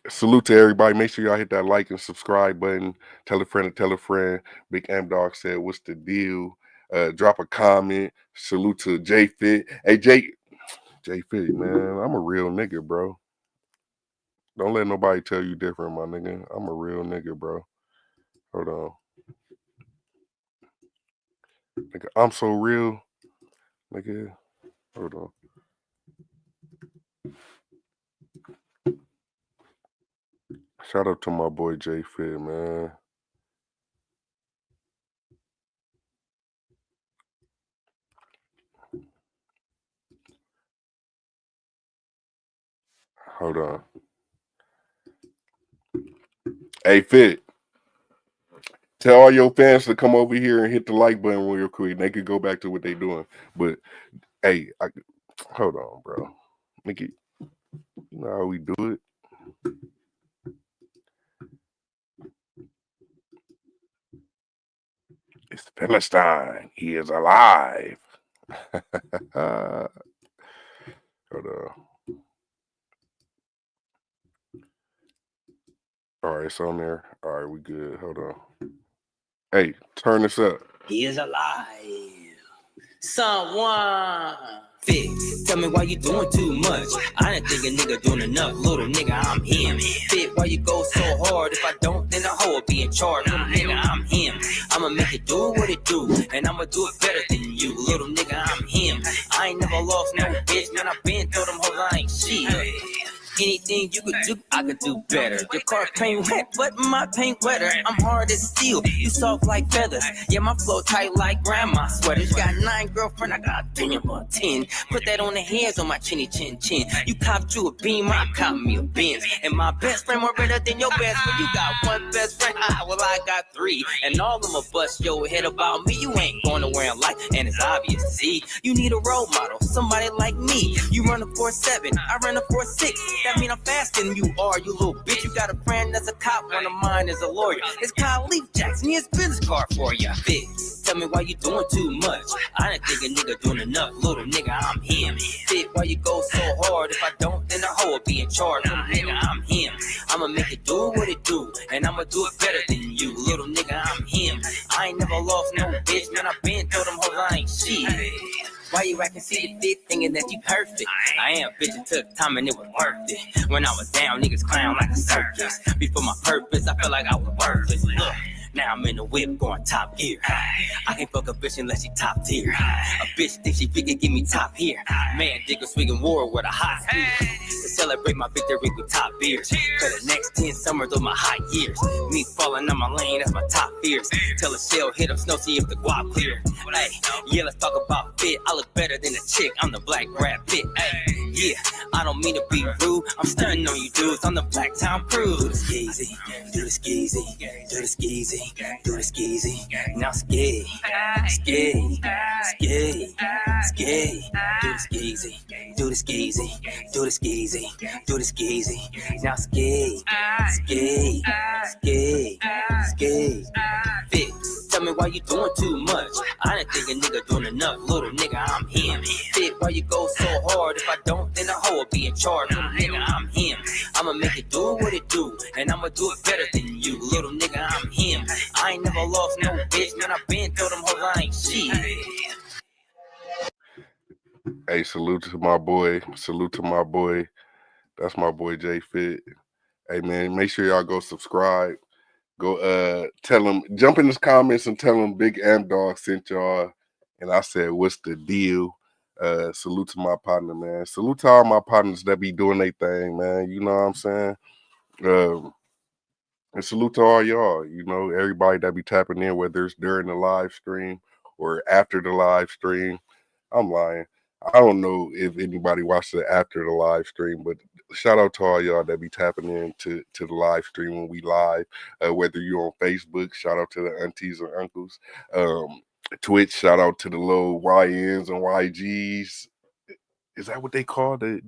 salute to everybody. Make sure y'all hit that like and subscribe button. Tell a friend to tell a friend. Big M Dog said, "What's the deal?" Drop a comment. Salute to J Fit. Hey, J Fit, man, I'm a real nigga, bro. Don't let nobody tell you different, my nigga. I'm a real nigga, bro. Hold on. Nigga, I'm so real. Nigga, hold on. Shout out to my boy J Fit, man. Hold on. Hey, Fit. Tell all your fans to come over here and hit the like button real quick. They could go back to what they doing. But hey, hold on, bro. Nigga, you know how we do it. It's Philistine. He is alive. Hold on. All right, it's on there. All right, we good. Hold on. Hey, turn this up. He is alive. Someone. Fit, tell me why you doing too much. I didn't think a nigga doing enough. Little nigga, I'm him. Fit, why you go so hard? If I don't, then the hoe will be in charge. Little nigga, I'm him. I'ma make it do what it do, and I'ma do it better than you. Little nigga, I'm him. I ain't never lost no bitch, man. I been through them hoes, I ain't shit. Anything you could do, I could do better. Your car paint wet, but my paint wetter. I'm hard as steel, you soft like feathers. Yeah, my flow tight like grandma's sweaters. You got 9 girlfriend, I got a opinion about 10. Put that on the hairs on my chinny chin chin. You copped you a beam, I cop me a Benz. And my best friend more better than your best friend. You got one best friend, well I got 3. And all of them will bust your head about me. You ain't going nowhere in life, and it's obvious. See, you need a role model, somebody like me. You run a 4.7, I run a 4.6. That mean I'm faster than you are, you little bitch. You got a friend that's a cop, one of mine is a lawyer. It's Kyle Leaf Jackson, his business card for you, bitch. tell me why you doing too much. I didn't think a nigga doing enough. Little nigga, I'm him. Fit, why you go so hard? If I don't, then the hoe will be in charge. Little nigga, I'm him. I'ma make it do what it do, and I'ma do it better than you. Little nigga, I'm him. I ain't never lost no bitch, man. I been told them hoes I ain't shit. Why you acting see the fit, thinking that you perfect? I am, bitch, it took time and it was worth it. When I was down, niggas clown like a circus. Before my purpose, I felt like I was worthless. Look, now I'm in the whip going top gear. I can't fuck a bitch unless she top tier. A bitch think she figure give me top here. Man, digger swinging war with a hot spear. To celebrate my victory with top beers. For the next 10 summers of my hot years. Me falling on my lane, that's my top fears. Till a shell hit up snow, see if the guap clear. Hey, yeah, let's talk about fit. I look better than a chick, I'm the black Brad Pitt. Hey, yeah, I don't mean to be rude. I'm stunning on you dudes, I'm the Black Town Crew. Do the skeezy, do the skeezy, do the skeezy, do the skeezy. Now skate, skate, skate, skate. Do the skeezy, do the skeezy, do the skeezy, do the skeezy. Now skate, skate, skate, skate. Fit, tell me why you doing too much. I didn't think a nigga doing enough. Little nigga, I'm him. Fit, why you go so hard? If I don't, then the hoe will be in charge. Little nigga, I'm him. I'ma make it do what it do, and I'ma do it better than you. Little nigga, I'm him. I ain't never lost no bitch, man. I been told them hoes I ain't shit. Hey, salute to my boy. Salute to my boy. That's my boy J Fit. Hey man, make sure y'all go subscribe. Go tell him, jump in his comments and tell him Big M Dog sent y'all. And I said, what's the deal? Salute to my partner, man. Salute to all my partners that be doing their thing, man. You know what I'm saying? Um, and salute to all y'all, you know, everybody that be tapping in, whether it's during the live stream or after the live stream. I'm lying. I don't know if anybody watched it after the live stream, but shout out to all y'all that be tapping in to the live stream when we live. Whether you're on Facebook, shout out to the aunties and uncles. Twitch, shout out to the little YNs and YGs. Is that what they call the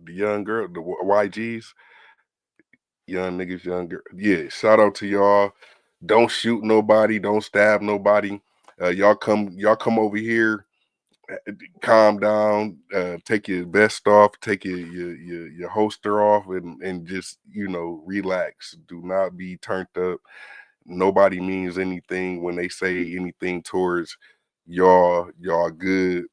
young girl, the YGs? Young niggas, younger. Yeah, shout out to y'all. Don't shoot nobody, don't stab nobody. Y'all come over here, calm down, take your vest off, take your holster off, and just relax. Do not be turned up. Nobody means anything when they say anything towards y'all good.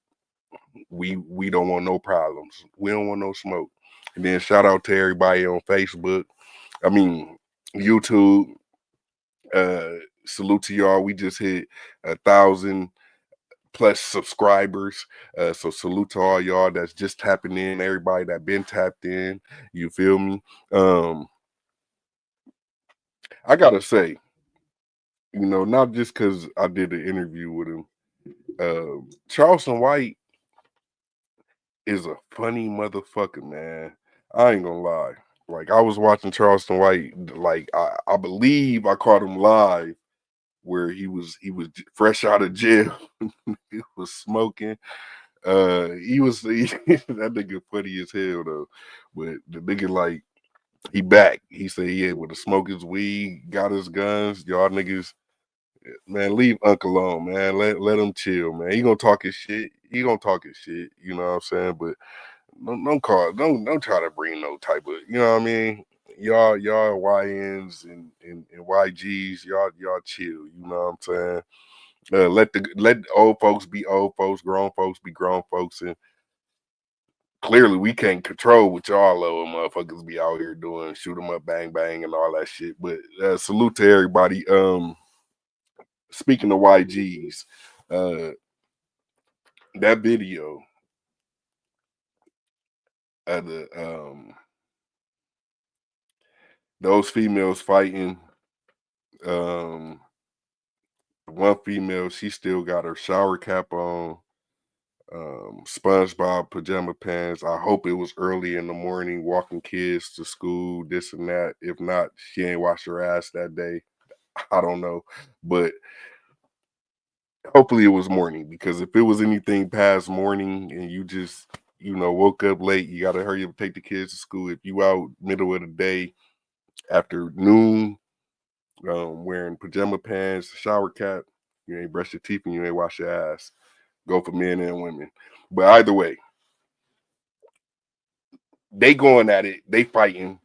We don't want no problems. We don't want no smoke. And then shout out to everybody on Facebook. I mean YouTube. Uh Salute to y'all. We just hit 1,000 plus subscribers. So salute to all y'all that's just tapping in, everybody that been tapped in. You feel me? Um, I gotta say, not just because I did an interview with him. Charleston White is a funny motherfucker, man. I ain't gonna lie. Like I was watching Charleston White, like I believe I caught him live where he was fresh out of jail. He was smoking. That nigga funny as hell though. But the nigga like he back. He said he able to smoke his weed, got his guns. Y'all niggas, man, leave Uncle alone, man. Let him chill, man. He gonna talk his shit. He gonna talk his shit. You know what I'm saying? But don't try to bring no type of, you know what I mean? Y'all YNs and YGs, y'all chill. You know what I'm saying? Let old folks be old folks, grown folks be grown folks, and clearly we can't control what y'all little motherfuckers be out here doing, shoot 'em up, bang bang, and all that shit. But salute to everybody. Speaking of YGs, uh, that video of the those females fighting, um, one female, she still got her shower cap on. SpongeBob pajama pants. I hope it was early in the morning, walking kids to school, this and that. If not, she ain't washed her ass that day. I don't know, but hopefully it was morning because if it was anything past morning and you just woke up late, you gotta hurry up and take the kids to school. If you out middle of the day, after noon, wearing pajama pants, shower cap. You ain't brush your teeth and you ain't wash your ass. Go for men and women. But either way, they going at it. They fighting,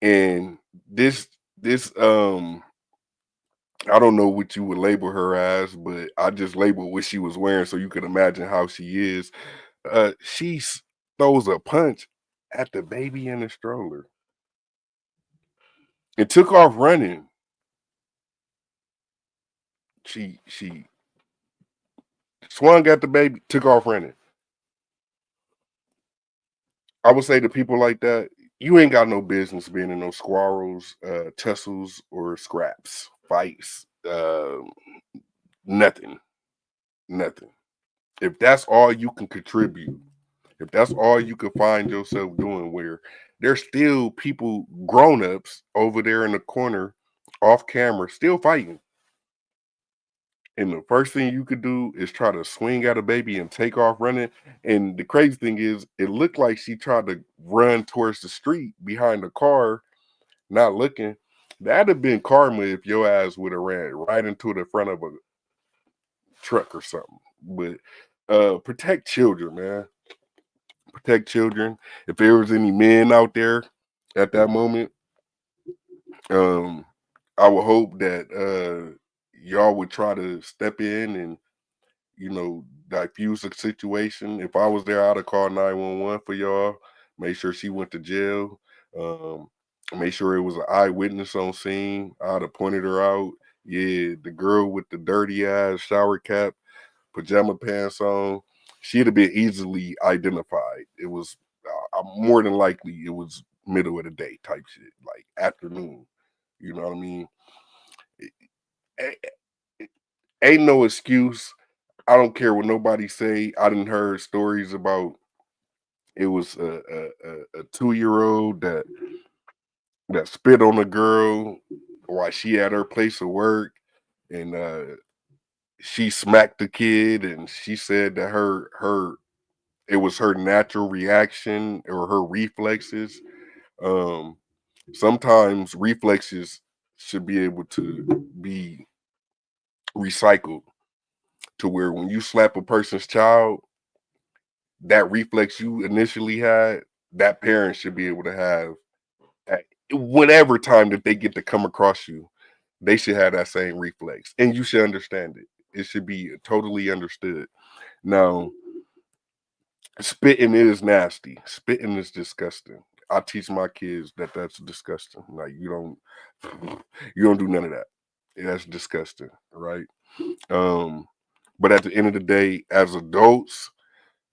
and this this I don't know what you would label her as, but I just labeled what she was wearing so you could imagine how she is. Throws a punch at the baby in the stroller and took off running. She swung at the baby, took off running. I would say to people like that, you ain't got no business being in no squirrels, tussles, or scraps, fights, nothing, nothing. If that's all you can contribute, if that's all you can find yourself doing, where there's still people, grown-ups over there in the corner, off camera, still fighting. And the first thing you could do is try to swing at a baby and take off running. And the crazy thing is, it looked like she tried to run towards the street behind the car, not looking. That'd have been karma if your ass would have ran right into the front of a truck or something. But protect children, man. Protect children. If there was any men out there at that moment, um, I would hope that y'all would try to step in and diffuse the situation. If I was there, I'd have called 911 for y'all. Make sure she went to jail. Um, make sure it was an eyewitness on scene. I'd have pointed her out. Yeah, the girl with the dirty ass shower cap, pajama pants on, she'd have been easily identified. It was more than likely it was middle of the day type shit, like afternoon. You know what I mean? Ain't no excuse. I don't care what nobody say. I didn't heard stories about it was a 2 year old that spit on a girl while she at her place of work, and she smacked the kid, and she said that her it was her natural reaction or her reflexes. Um, Sometimes reflexes should be able to be recycled to where when you slap a person's child, that reflex you initially had, that parent should be able to have at whatever time that they get to come across you. They should have that same reflex, and you should understand it. It should be totally understood. Now, spitting is nasty. Spitting is disgusting. I teach my kids that that's disgusting. Like you don't do none of that. That's disgusting, right? Um, but at the end of the day, as adults,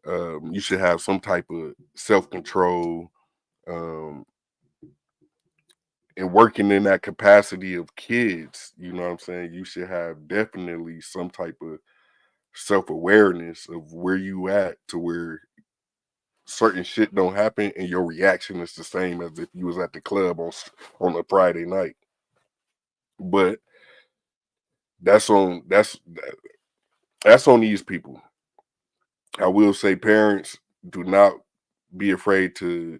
you should have some type of self control, um, and working in that capacity of kids. You know what I'm saying? You should have definitely some type of self awareness of where you at to where certain shit don't happen and your reaction is the same as if you was at the club on a Friday night. But that's on that's on these people. I will say, parents, do not be afraid to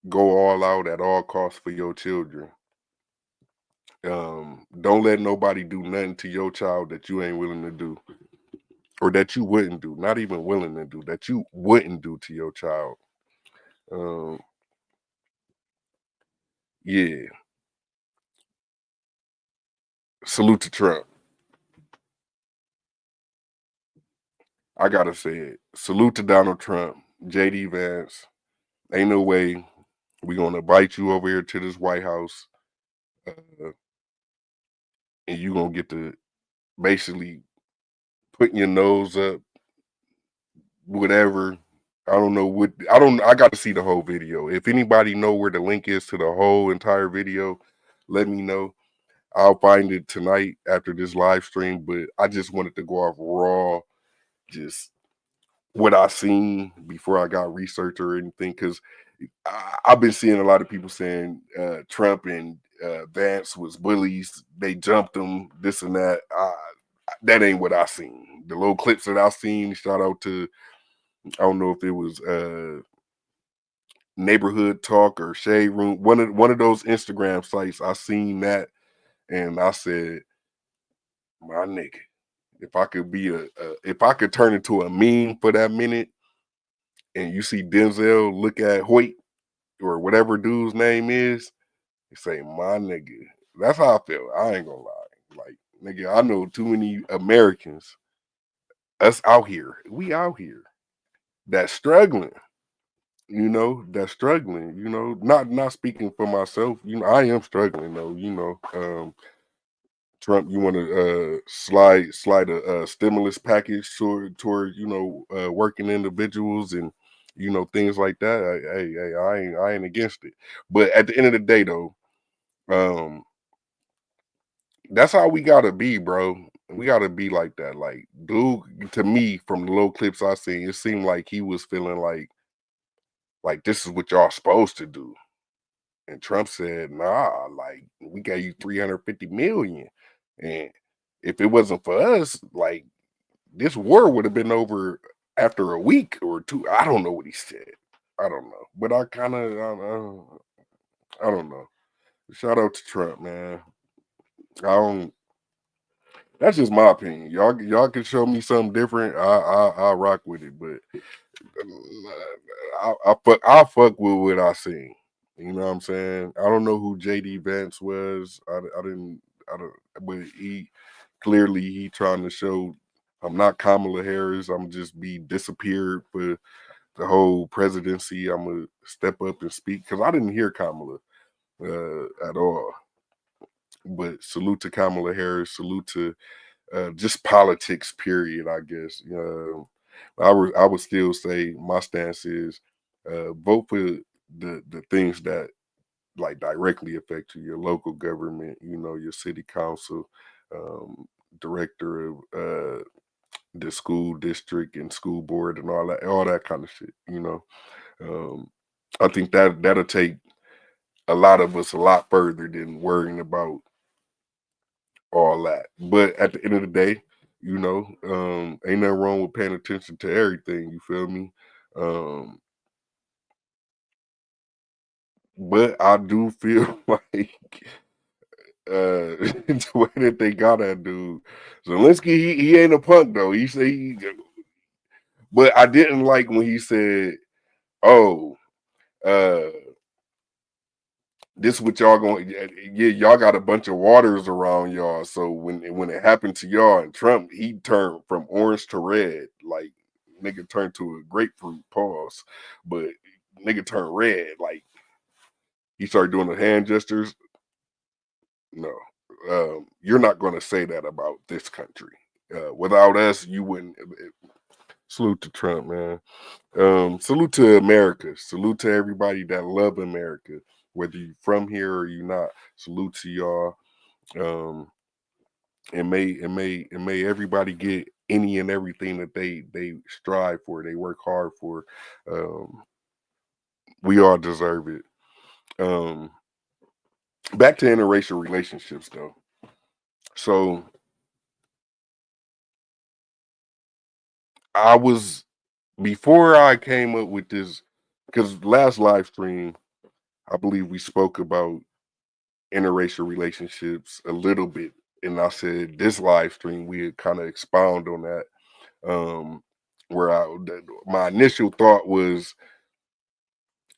go all out at all costs for your children. Don't let nobody do nothing to your child that you ain't willing to do, or that you wouldn't do. Not even willing to do, that you wouldn't do to your child. Um, yeah. Salute to Trump. I gotta say it. Salute to Donald Trump, JD Vance. Ain't no way we gonna invite you over here to this White House, uh, and you gonna get to basically putting your nose up, whatever. I don't know what I don't. I got to see the whole video. If anybody know where the link is to the whole entire video, let me know. I'll find it tonight after this live stream. But I just wanted to go off raw, just what I seen before I got research or anything. Because I've been seeing a lot of people saying Trump and Vance was bullies. They jumped them, this and that. That ain't what I seen. The little clips that I seen. Shout out to, I don't know if it was Neighborhood Talk or Shade Room. One of those Instagram sites. I seen that, and I said, my nigga, if I could be if I could turn into a meme for that minute, and you see Denzel look at Hoyt or whatever dude's name is, and say, my nigga. That's how I feel. I ain't gonna lie. Like, nigga, I know too many Americans, us out here, we out here, that's struggling, that's struggling, not speaking for myself, I am struggling though, Trump, you want to slide a stimulus package toward working individuals and things like that. Hey, I ain't against it. But at the end of the day, though, um, that's how we gotta be, bro. We gotta be like that. Like, dude, to me, from the little clips I seen, it seemed like he was feeling like this is what y'all supposed to do. And Trump said, nah, like we gave you 350 million. And if it wasn't for us, like this war would have been over after a week or two. I don't know what he said. I don't know. But I don't know. Shout out to Trump, man. I don't That's just my opinion. Y'all can show me something different. I rock with it, but I fuck with what I seen. You know what I'm saying? I don't know who JD Vance was. I didn't. I don't. But he trying to show I'm not Kamala Harris. I'm just be disappeared for the whole presidency. I'm gonna step up and speak because I didn't hear Kamala at all. But salute to Kamala Harris. Salute to just politics. Period. I guess. I would still say my stance is vote for the things that like directly affect you, your local government, your city council, um, director of the school district and school board and all that kind of shit. Um, I think that'll take a lot of us a lot further than worrying about all that. But at the end of the day, ain't nothing wrong with paying attention to everything. You feel me? Um, but I do feel like the way that they got that dude. Zelensky, he ain't a punk though. He say but I didn't like when he said, "Oh, uh, this what y'all going? Yeah, y'all got a bunch of waters around y'all. So when it happened to y'all and Trump, he turned from orange to red, like nigga turned to a grapefruit. Pause, but nigga turned red, like he started doing the hand gestures. No, you're not going to say that about this country. Without us, you wouldn't. Salute to Trump, man. Salute to America. Salute to everybody that love America, whether you from here or you not. Salute to y'all. Um, and may everybody get any and everything that they strive for, they work hard for. Um, we all deserve it. Um, back to interracial relationships, though. So I was before I came up with this because last live stream, I believe we spoke about interracial relationships a little bit. And I said this live stream we kind of expound on that. Um, where my initial thought was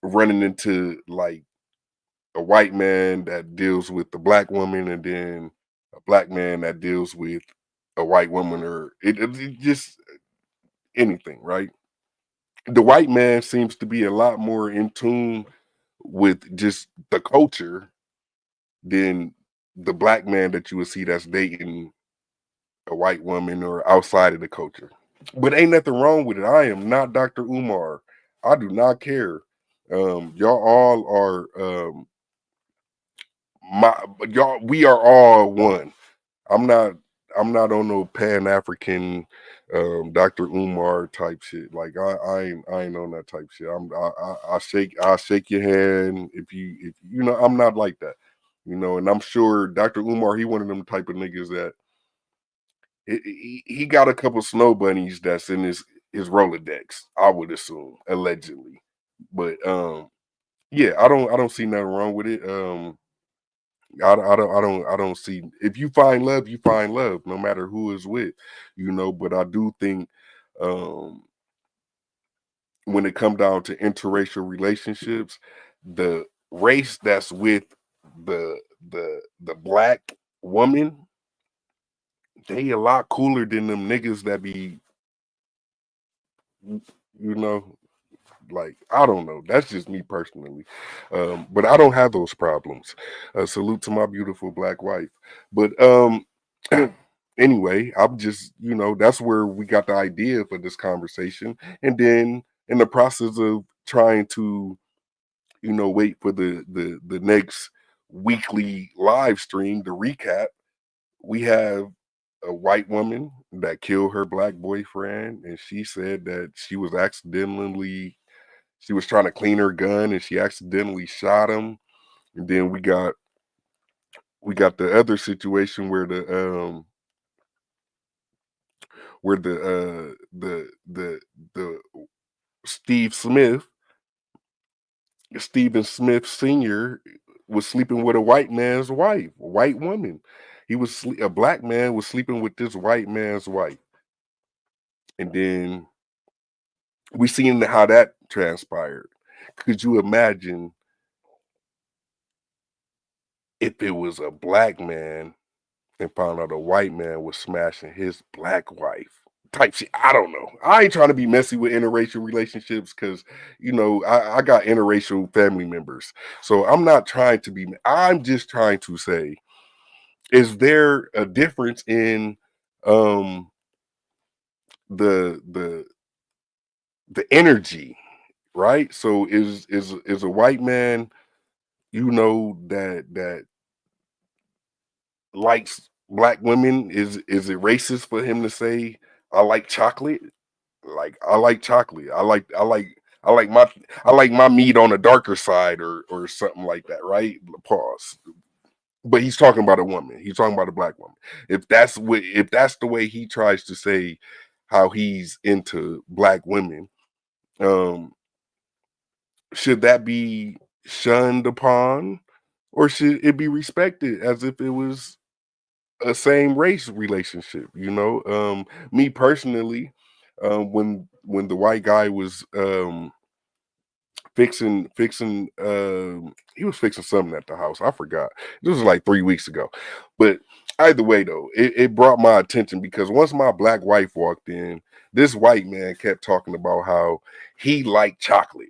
running into like a white man that deals with the black woman, and then a black man that deals with a white woman, or it just anything, right? The white man seems to be a lot more in tune with just the culture than the black man that you would see that's dating a white woman or outside of the culture. But ain't nothing wrong with it. I am not Dr. Umar. I do not care. Y'all all are we are all one. I'm not I'm not on no Pan African Dr. Umar type shit. Like I ain't on that type shit. I shake your hand if I'm not like that. And I'm sure Dr. Umar, he one of them type of niggas that he got a couple snow bunnies that's in his Rolodex, I would assume, allegedly. But yeah, I don't see nothing wrong with it. I don't see, if you find love, you find love, no matter who is with, But I do think, um, when it come down to interracial relationships, the race that's with the black woman, they a lot cooler than them niggas that be, you know, like, I don't know. That's just me personally. But I don't have those problems. Salute to my beautiful black wife. But anyway, I'm just, that's where we got the idea for this conversation. And then in the process of trying to, wait for the next weekly live stream to recap, we have a white woman that killed her black boyfriend, and she said that she was trying to clean her gun and she accidentally shot him. And then we got the other situation where the Steve Smith, Stephen Smith Sr. was sleeping with a white man's wife, a white woman. A black man was sleeping with this white man's wife. And then we seen how that transpired. Could you imagine if it was a black man and found out a white man was smashing his black wife? Type shit. I don't know. I ain't trying to be messy with interracial relationships because, I got interracial family members. So I'm not trying to be, I'm just trying to say, is there a difference in um the the the energy, right? So is a white man, that likes black women, is it racist for him to say, I like chocolate? Like, I like chocolate. I like my meat on the darker side, or something like that, right? Pause. But he's talking about a woman. He's talking about a black woman. If that's the way he tries to say how he's into black women, um, should that be shunned upon, or should it be respected as if it was a same race relationship? Me personally, when the white guy was he was fixing something at the house. I forgot. This was like 3 weeks ago. But either way though, it brought my attention because once my black wife walked in, this white man kept talking about how he liked chocolate.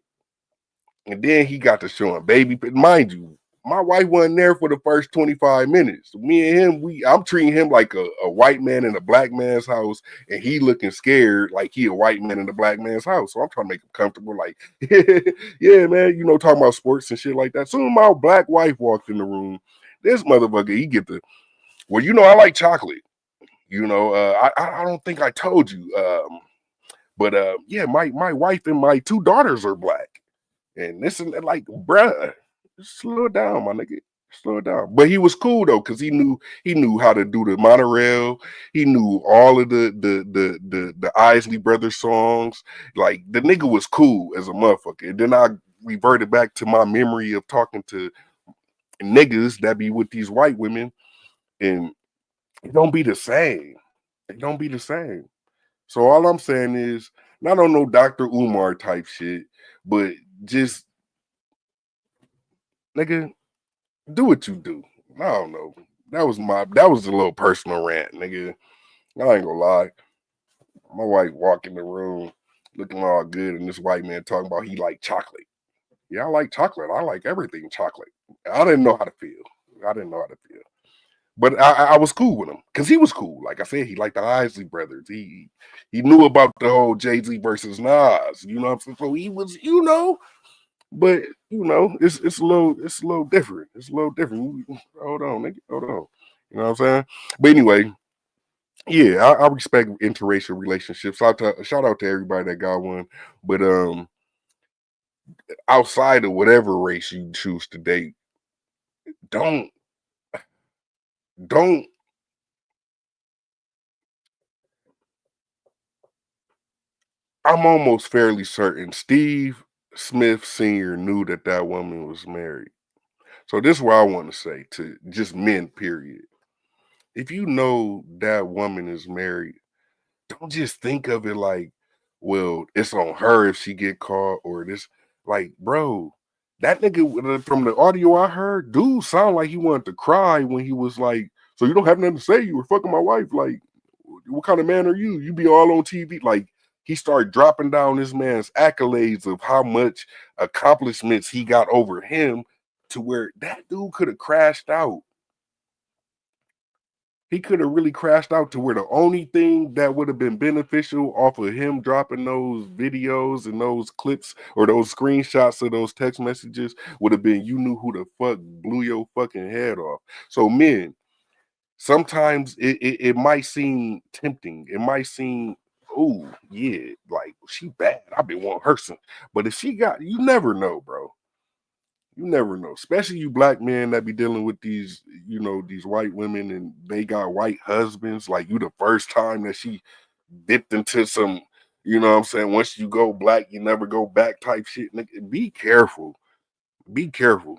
And then he got to showing baby. But mind you, my wife wasn't there for the first 25 minutes. Me and him, I'm treating him like a white man in a black man's house, and he looking scared like he a white man in a black man's house. So I'm trying to make him comfortable, like, yeah, man, talking about sports and shit like that. Soon my black wife walked in the room. This motherfucker, he get the, well, I like chocolate. I don't think I told you. But yeah, my wife and my two daughters are black. And this and that, like, bruh, slow it down, my nigga. Slow it down. But he was cool though, because he knew how to do the monorail. He knew all of the Isley Brothers songs. Like, the nigga was cool as a motherfucker. And then I reverted back to my memory of talking to niggas that be with these white women, and it don't be the same. It don't be the same. So all I'm saying is, not on no Dr. Umar type shit, but just, nigga, do what you do. I don't know. That was a little personal rant, nigga. I ain't gonna lie. My wife walk in the room looking all good, and this white man talking about he like chocolate. Yeah, I like chocolate. I like everything chocolate. I didn't know how to feel. I didn't know how to feel. But I was cool with him because he was cool. Like I said, he liked the Isley Brothers. He knew about the whole Jay-Z versus Nas. You know what I'm saying? So he was, but it's a little different. It's a little different. Hold on, nigga. Hold on. You know what I'm saying? But anyway, yeah, I respect interracial relationships. Shout out to everybody that got one. But outside of whatever race you choose to date, don't don't I'm almost fairly certain Steve Smith Sr. knew that woman was married. So this is what I want to say to just men, period. If you know that woman is married, don't just think of it like, well, it's on her if she get caught or this. Like, bro, that nigga from the audio I heard, dude, sound like he wanted to cry when he was like, "So you don't have nothing to say? You were fucking my wife. Like, what kind of man are you? You be all on TV." Like, he started dropping down this man's accolades of how much accomplishments he got over him, to where that dude could have crashed out. He could have really crashed out to where the only thing that would have been beneficial off of him dropping those videos and those clips or those screenshots of those text messages would have been, you knew who the fuck blew your fucking head off. So men, sometimes it might seem tempting. It might seem, oh yeah, like she bad. I've been wanting her some. But if she got, you never know, bro. You never know, especially you black men that be dealing with these, these white women and they got white husbands. Like, you the first time that she dipped into some, you know what I'm saying? Once you go black, you never go back type shit. Nigga, be careful. Be careful.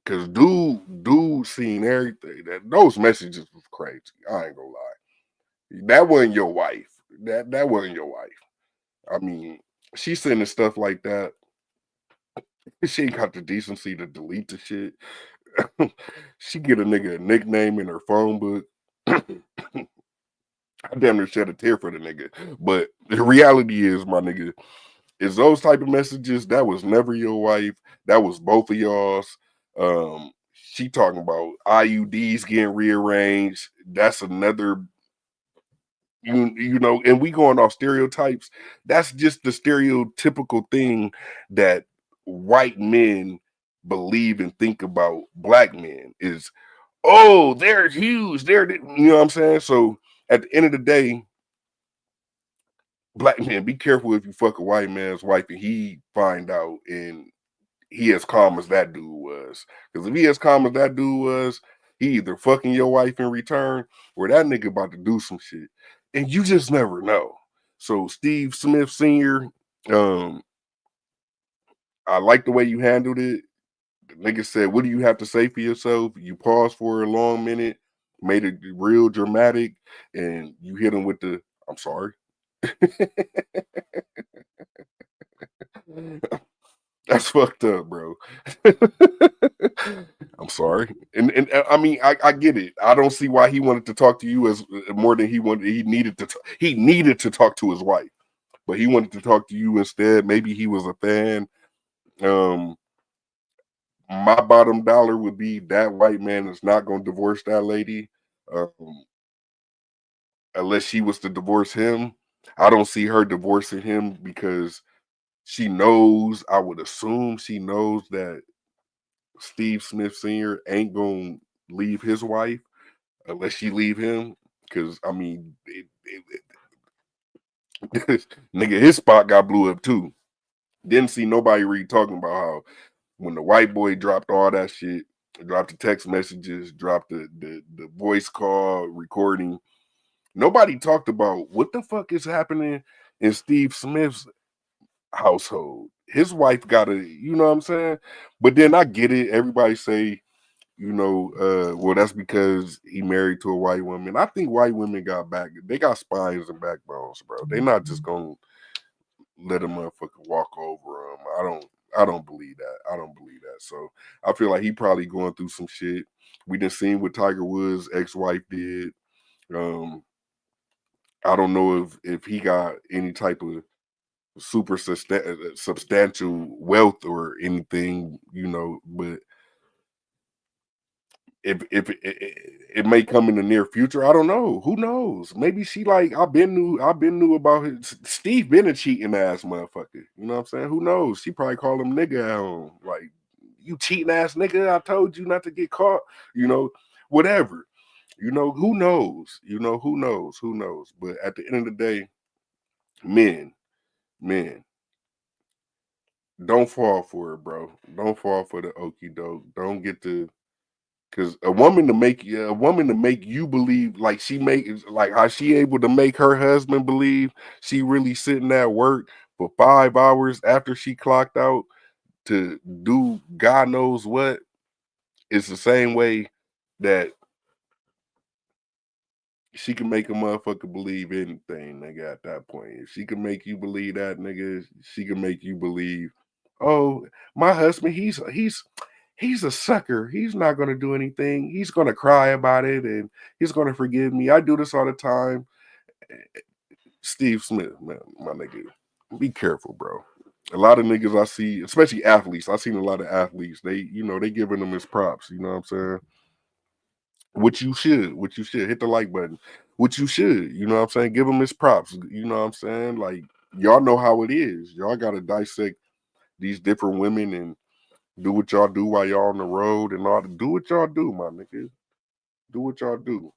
Cause dude seen everything. Those messages was crazy. I ain't gonna lie. That wasn't your wife. That wasn't your wife. I mean, she sending stuff like that. She ain't got the decency to delete the shit. She get a nigga a nickname in her phone book. I damn near shed a tear for the nigga. But the reality is, my nigga, is those type of messages, that was never your wife. That was both of y'all's. She talking about IUDs getting rearranged. That's another, and we going off stereotypes. That's just the stereotypical thing that white men believe and think about black men is, oh, they're huge. You know what I'm saying? So at the end of the day, black men, be careful if you fuck a white man's wife and he find out and he as calm as that dude was. Because if he as calm as that dude was, he either fucking your wife in return or that nigga about to do some shit. And you just never know. So Steve Smith Sr., um, I like the way you handled it. The nigga said, "What do you have to say for yourself?" You paused for a long minute, made it real dramatic, and you hit him with the, "I'm sorry." That's fucked up, bro. I'm sorry, and I mean, I get it. I don't see why he wanted to talk to you as more than he wanted. He needed to. He needed to talk to his wife, but he wanted to talk to you instead. Maybe he was a fan. Um, my bottom dollar would be that white man is not going to divorce that lady, um, unless she was to divorce him. I don't see her divorcing him because she knows. I would assume she knows that Steve Smith Sr. ain't gonna leave his wife unless she leave him. Because I mean, nigga, his spot got blew up too. Didn't see nobody really talking about how when the white boy dropped all that shit, dropped the text messages, dropped the voice call recording. Nobody talked about what the fuck is happening in Steve Smith's household. His wife got a, you know what I'm saying? But then I get it. Everybody say, well, that's because he married to a white woman. I think white women they got spines and backbones, bro. They not just gonna let a motherfucker walk over them. I don't believe that. I don't believe that. So I feel like he probably going through some shit. We done seen what Tiger Woods' ex-wife did. Um, I don't know if he got any type of super substantial wealth or anything, but if it may come in the near future, I don't know. Who knows? Maybe she like I've been knew about his Steve been a cheating ass motherfucker. You know what I'm saying? Who knows? She probably called him nigga at home. Like, you cheating ass nigga, I told you not to get caught, whatever. Who knows? Who knows? But at the end of the day, men, men, don't fall for it, bro. Don't fall for the okey doke. Don't get the Cause a woman to make you believe like like how she able to make her husband believe she really sitting at work for 5 hours after she clocked out to do God knows what. It's the same way that she can make a motherfucker believe anything, nigga, at that point. If she can make you believe that, nigga, she can make you believe, oh, my husband, he's a sucker. He's not gonna do anything. He's gonna cry about it and he's gonna forgive me. I do this all the time. Steve Smith, man, my nigga, be careful, bro. A lot of niggas I see, especially athletes, I seen a lot of athletes, they giving them his props, you know what I'm saying? What you should hit the like button. What you should, you know what I'm saying? Give him his props, you know what I'm saying? Like, y'all know how it is. Y'all gotta dissect these different women and do what y'all do while y'all on the road and all. Do what y'all do, my nigga. Do what y'all do.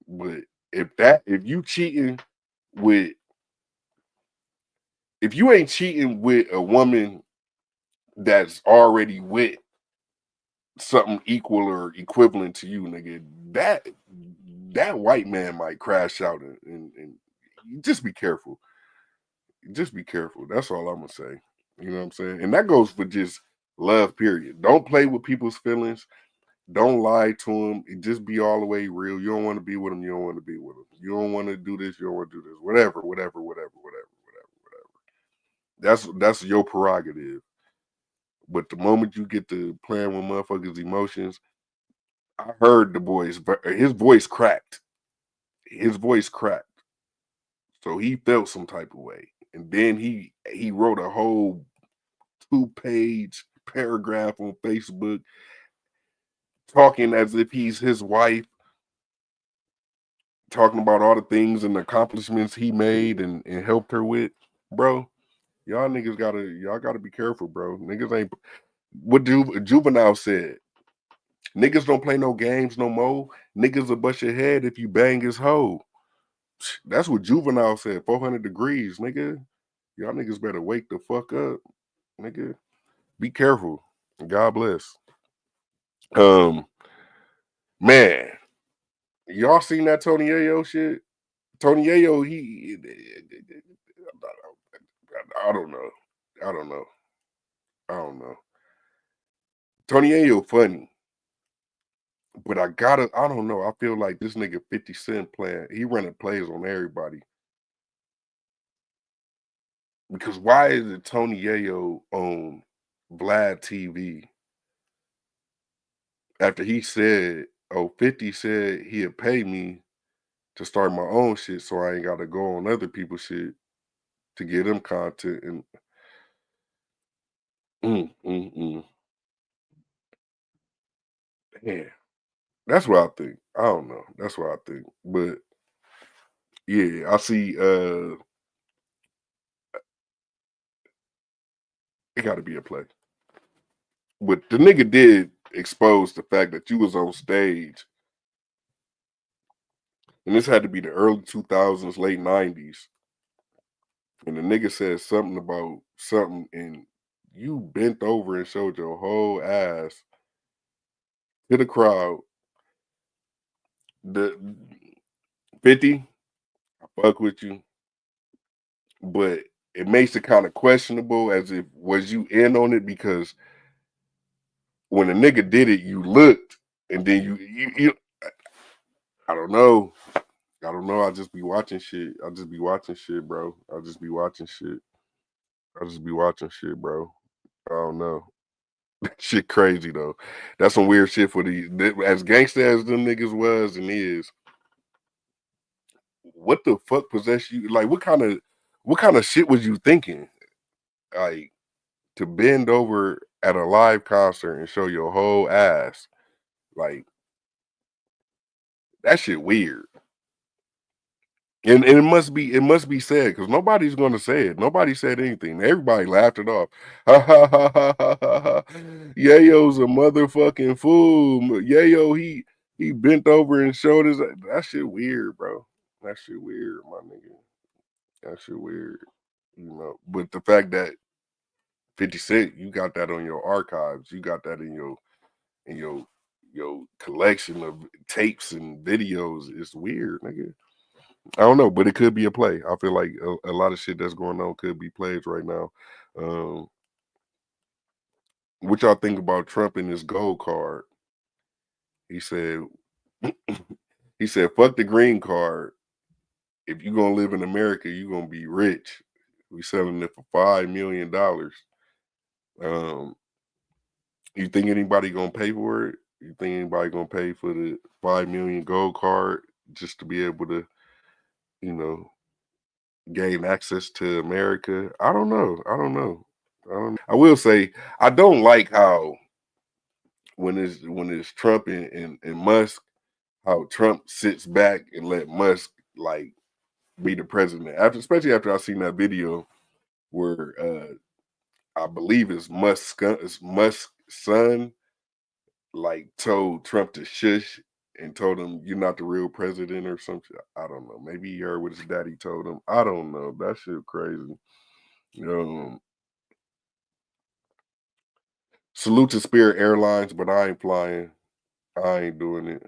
But if you cheating with if you ain't cheating with a woman that's already with something equal or equivalent to you, nigga, that white man might crash out and just be careful. Just be careful. That's all I'm gonna say. You know what I'm saying? And that goes for just love, period. Don't play with people's feelings. Don't lie to them. Just be all the way real. You don't want to be with them. You don't want to be with them. You don't want to do this. You don't want to do this. Whatever. That's your prerogative. But the moment you get to playing with motherfuckers' emotions, I heard his voice cracked. His voice cracked. So he felt some type of way. And then he wrote a whole 2-page paragraph on Facebook talking as if he's his wife, talking about all the things and accomplishments he made and helped her with. Bro, y'all gotta be careful, bro. Niggas ain't what Juvenile said. Niggas don't play no games no more. Niggas will bust your head if you bang his hoe. That's what Juvenile said. 400 degrees, nigga. Y'all niggas better wake the fuck up, nigga. Be careful. God bless. Um, man, y'all seen that Tony Yayo shit? Tony Yayo, I don't know. I don't know. I don't know. Tony Yayo funny, but I don't know. I feel like this nigga 50 Cent playing, he running plays on everybody. Because why is it Tony Yayo on Vlad TV after he said, oh, 50 said he'd pay me to start my own shit so I ain't gotta go on other people's shit to get them content and mm, mm, mm. Yeah. That's what I think. I don't know. That's what I think. But yeah, I see it gotta be a play. But the nigga did expose the fact that you was on stage, and this had to be the early 2000s, late 90s. And the nigga said something about something, and you bent over and showed your whole ass to the crowd. The 50, I fuck with you, but it makes it kind of questionable as if was you in on it because when a nigga did it, you looked, and then you I don't know. I don't know. I just be watching shit. I just be watching shit, bro. I just be watching shit. I just be watching shit, bro. I don't know. Shit crazy though. That's some weird shit for these as gangster as them niggas was and is. What the fuck possessed you? Like what kind of shit was you thinking? Like to bend over at a live concert and show your whole ass. Like that shit weird. And it must be said because nobody's gonna say it. Nobody said anything. Everybody laughed it off. Ha ha ha ha ha ha. Ha. Yayo's a motherfucking fool. Yayo, he bent over and showed his that shit weird, bro. That shit weird, my nigga. That shit weird. You know. But the fact that 50 Cent, you got that on your archives, you got that in your collection of tapes and videos, it's weird, nigga. I don't know, but it could be a play. I feel like a lot of shit that's going on could be plays right now. Um, what y'all think about Trump and his gold card? He said, he said, "Fuck the green card. If you're gonna live in America, you're gonna be rich. We selling it for $5 million. Um, you think anybody gonna pay for it? You think anybody gonna pay for the 5 million gold card just to be able to, you know, gain access to America? I don't know. I don't know. I will say I don't like how when it's Trump and Musk, how Trump sits back and let Musk like be the president. After especially after I seen that video where I believe it's Musk's son like told Trump to shush and told him you're not the real president or something. I don't know. Maybe he heard what his daddy told him. I don't know. That shit crazy. Um, Salute to Spirit Airlines, but I ain't flying. I ain't doing it.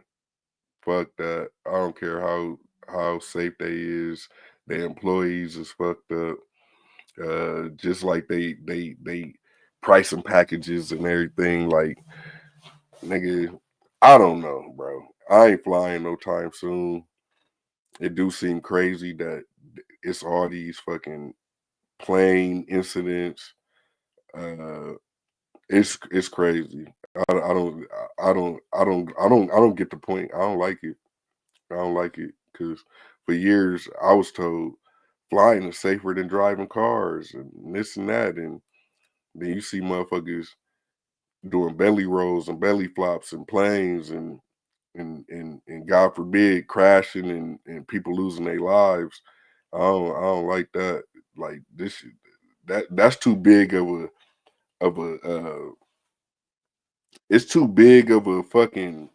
Fuck that. I don't care how safe they is. Their employees is fucked up. Just like they pricing packages and everything. Like nigga, I don't know, bro. I ain't flying no time soon. It do seem crazy that it's all these fucking plane incidents. Uh, it's crazy. I don't get the point. I don't like it. I don't like it because for years I was told flying is safer than driving cars and this and that, and then you see motherfuckers doing belly rolls and belly flops and planes and God forbid crashing and people losing their lives. I don't like that. Like that's too big of a it's too big of a fucking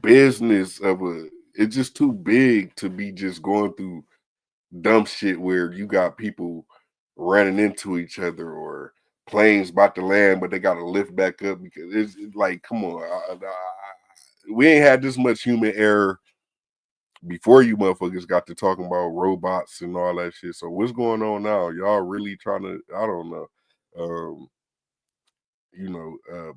business of a it's just too big to be just going through dumb shit where you got people running into each other or planes about to land, but they got to lift back up because it's like, come on, we ain't had this much human error before you motherfuckers got to talking about robots and all that shit. So what's going on now? Y'all really trying to? I don't know. Um,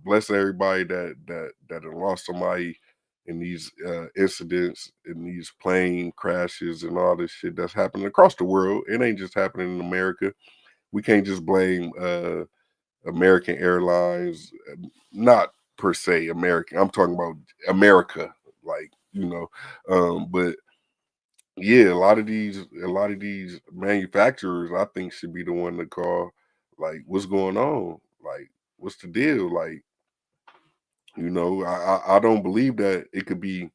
bless everybody that have lost somebody in these incidents, in these plane crashes, and all this shit that's happening across the world. It ain't just happening in America. We can't just blame American Airlines, not per se American. I'm talking about America, like but yeah, a lot of these manufacturers, I think, should be the one to call. Like, what's going on? Like, what's the deal? Like, I don't believe that it could be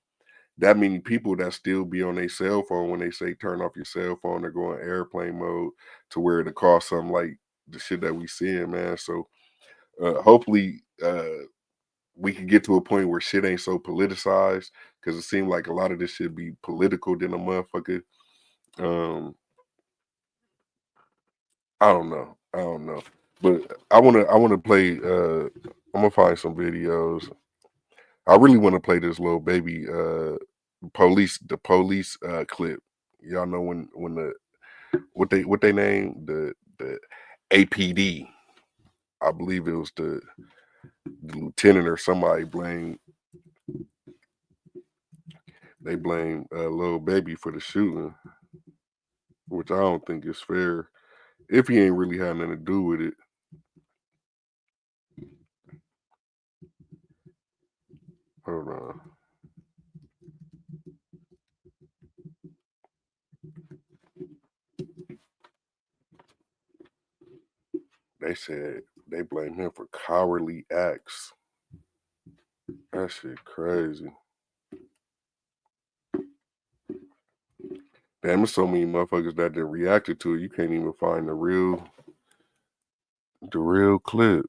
that many people that still be on their cell phone when they say turn off your cell phone or go in airplane mode to where it cost something like the shit that we seeing, man. So hopefully we can get to a point where shit ain't so politicized because it seemed like a lot of this should be political than a motherfucker. Um, I don't know. I don't know. But I wanna play I'm gonna find some videos. I really want to play this little baby police clip. Y'all know when the what they name the APD. I believe it was the lieutenant or somebody blame little baby for the shooting, which I don't think is fair. If he ain't really had nothing to do with it. Hold on. They said they blame him for cowardly acts. That shit crazy. Damn, there's so many motherfuckers that did reacted to it. You can't even find the real clip.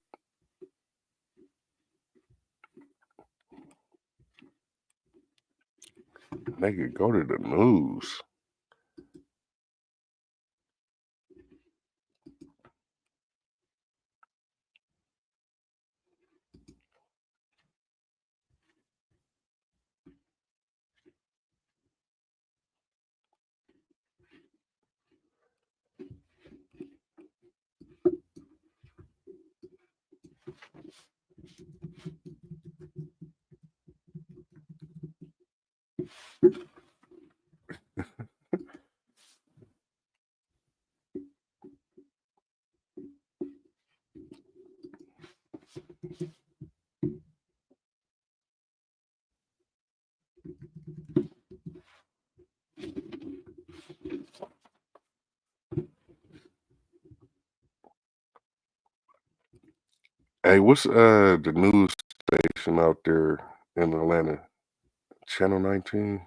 They could go to the news. Hey, what's the news station out there in Atlanta? Channel 19?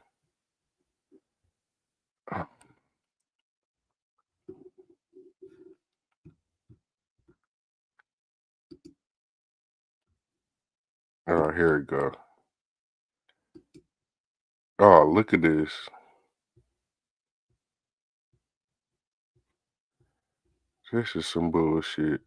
Oh, here it go. Oh, look at this. This is some bullshit.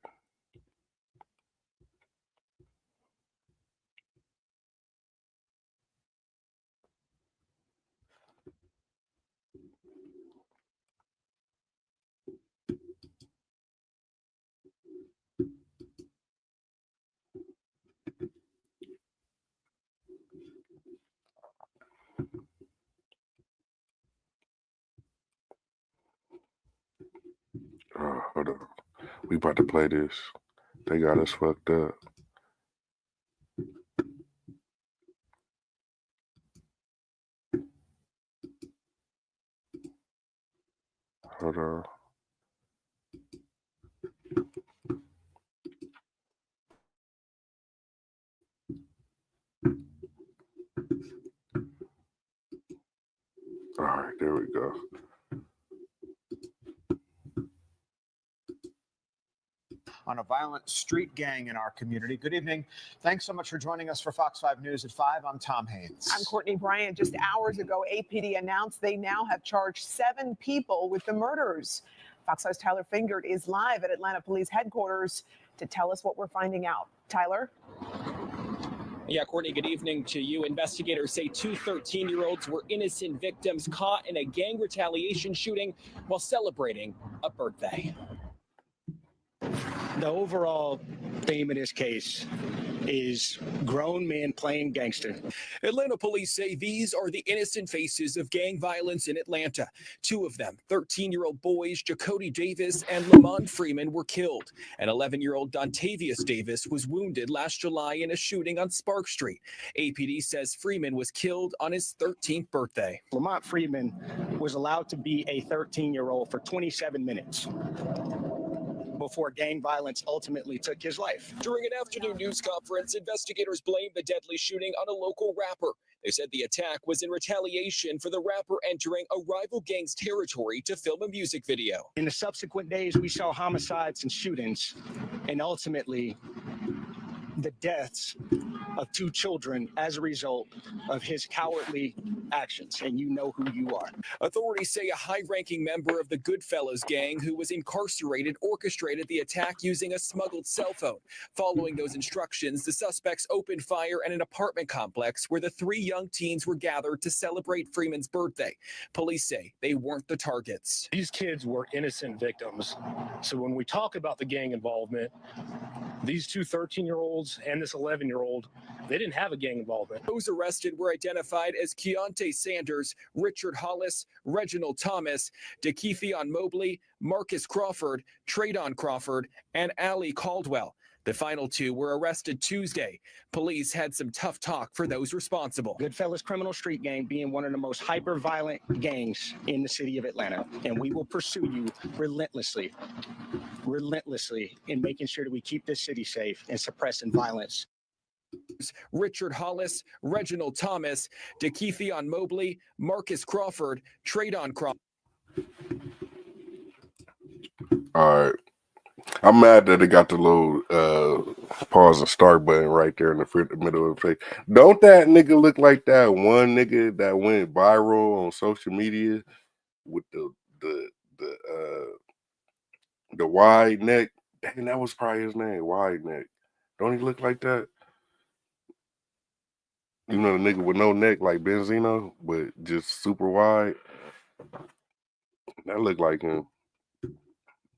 Oh, hold on. We about to play this. They got us fucked up. Hold on. All right, there we go. On a violent street gang in our community. Good evening. Thanks so much for joining us for Fox 5 News at 5. I'm Tom Haynes. I'm Courtney Bryant. Just hours ago, APD announced they now have charged 7 people with the murders. Fox 5's Tyler Fingert is live at Atlanta Police Headquarters to tell us what we're finding out. Tyler? Yeah, Courtney, good evening to you. Investigators say 2 13-year-olds were innocent victims caught in a gang retaliation shooting while celebrating a birthday. The overall theme in this case is grown men playing gangster. Atlanta police say these are the innocent faces of gang violence in Atlanta. 2 of them, 13-year-old boys Jacody Davis and Lamont Freeman, were killed. And 11-year-old Dontavius Davis was wounded last July in a shooting on Spark Street. APD says Freeman was killed on his 13th birthday. Lamont Freeman was allowed to be a 13-year-old for 27 minutes before gang violence ultimately took his life. During an afternoon news conference, investigators blamed the deadly shooting on a local rapper. They said the attack was in retaliation for the rapper entering a rival gang's territory to film a music video. In the subsequent days, we saw homicides and shootings, and ultimately the deaths of 2 children as a result of his cowardly actions, and you know who you are. Authorities say a high-ranking member of the Goodfellas gang who was incarcerated orchestrated the attack using a smuggled cell phone. Following those instructions, the suspects opened fire at an apartment complex where the 3 young teens were gathered to celebrate Freeman's birthday. Police say they weren't the targets. These kids were innocent victims. So when we talk about the gang involvement, these 2 13-year-olds and this 11-year-old, they didn't have a gang involvement. Those arrested were identified as Keontae Sanders, Richard Hollis, Reginald Thomas, DeKeithion Mobley, Marcus Crawford, Tradon Crawford, and Ali Caldwell. The final 2 were arrested Tuesday. Police had some tough talk for those responsible. Goodfellas Criminal Street Gang being one of the most hyper-violent gangs in the city of Atlanta, and we will pursue you relentlessly in making sure that we keep this city safe and suppressing violence. Richard Hollis, Reginald Thomas, DeKeithion Mobley, Marcus Crawford, Tradon Crawford. All right. I'm mad that it got the little pause and start button right there in the middle of the page. Don't that nigga look like that one nigga that went viral on social media with the wide neck? Dang, that was probably his name, Wide Neck. Don't he look like that? You know, the nigga with no neck like Benzino, but just super wide. That look like him.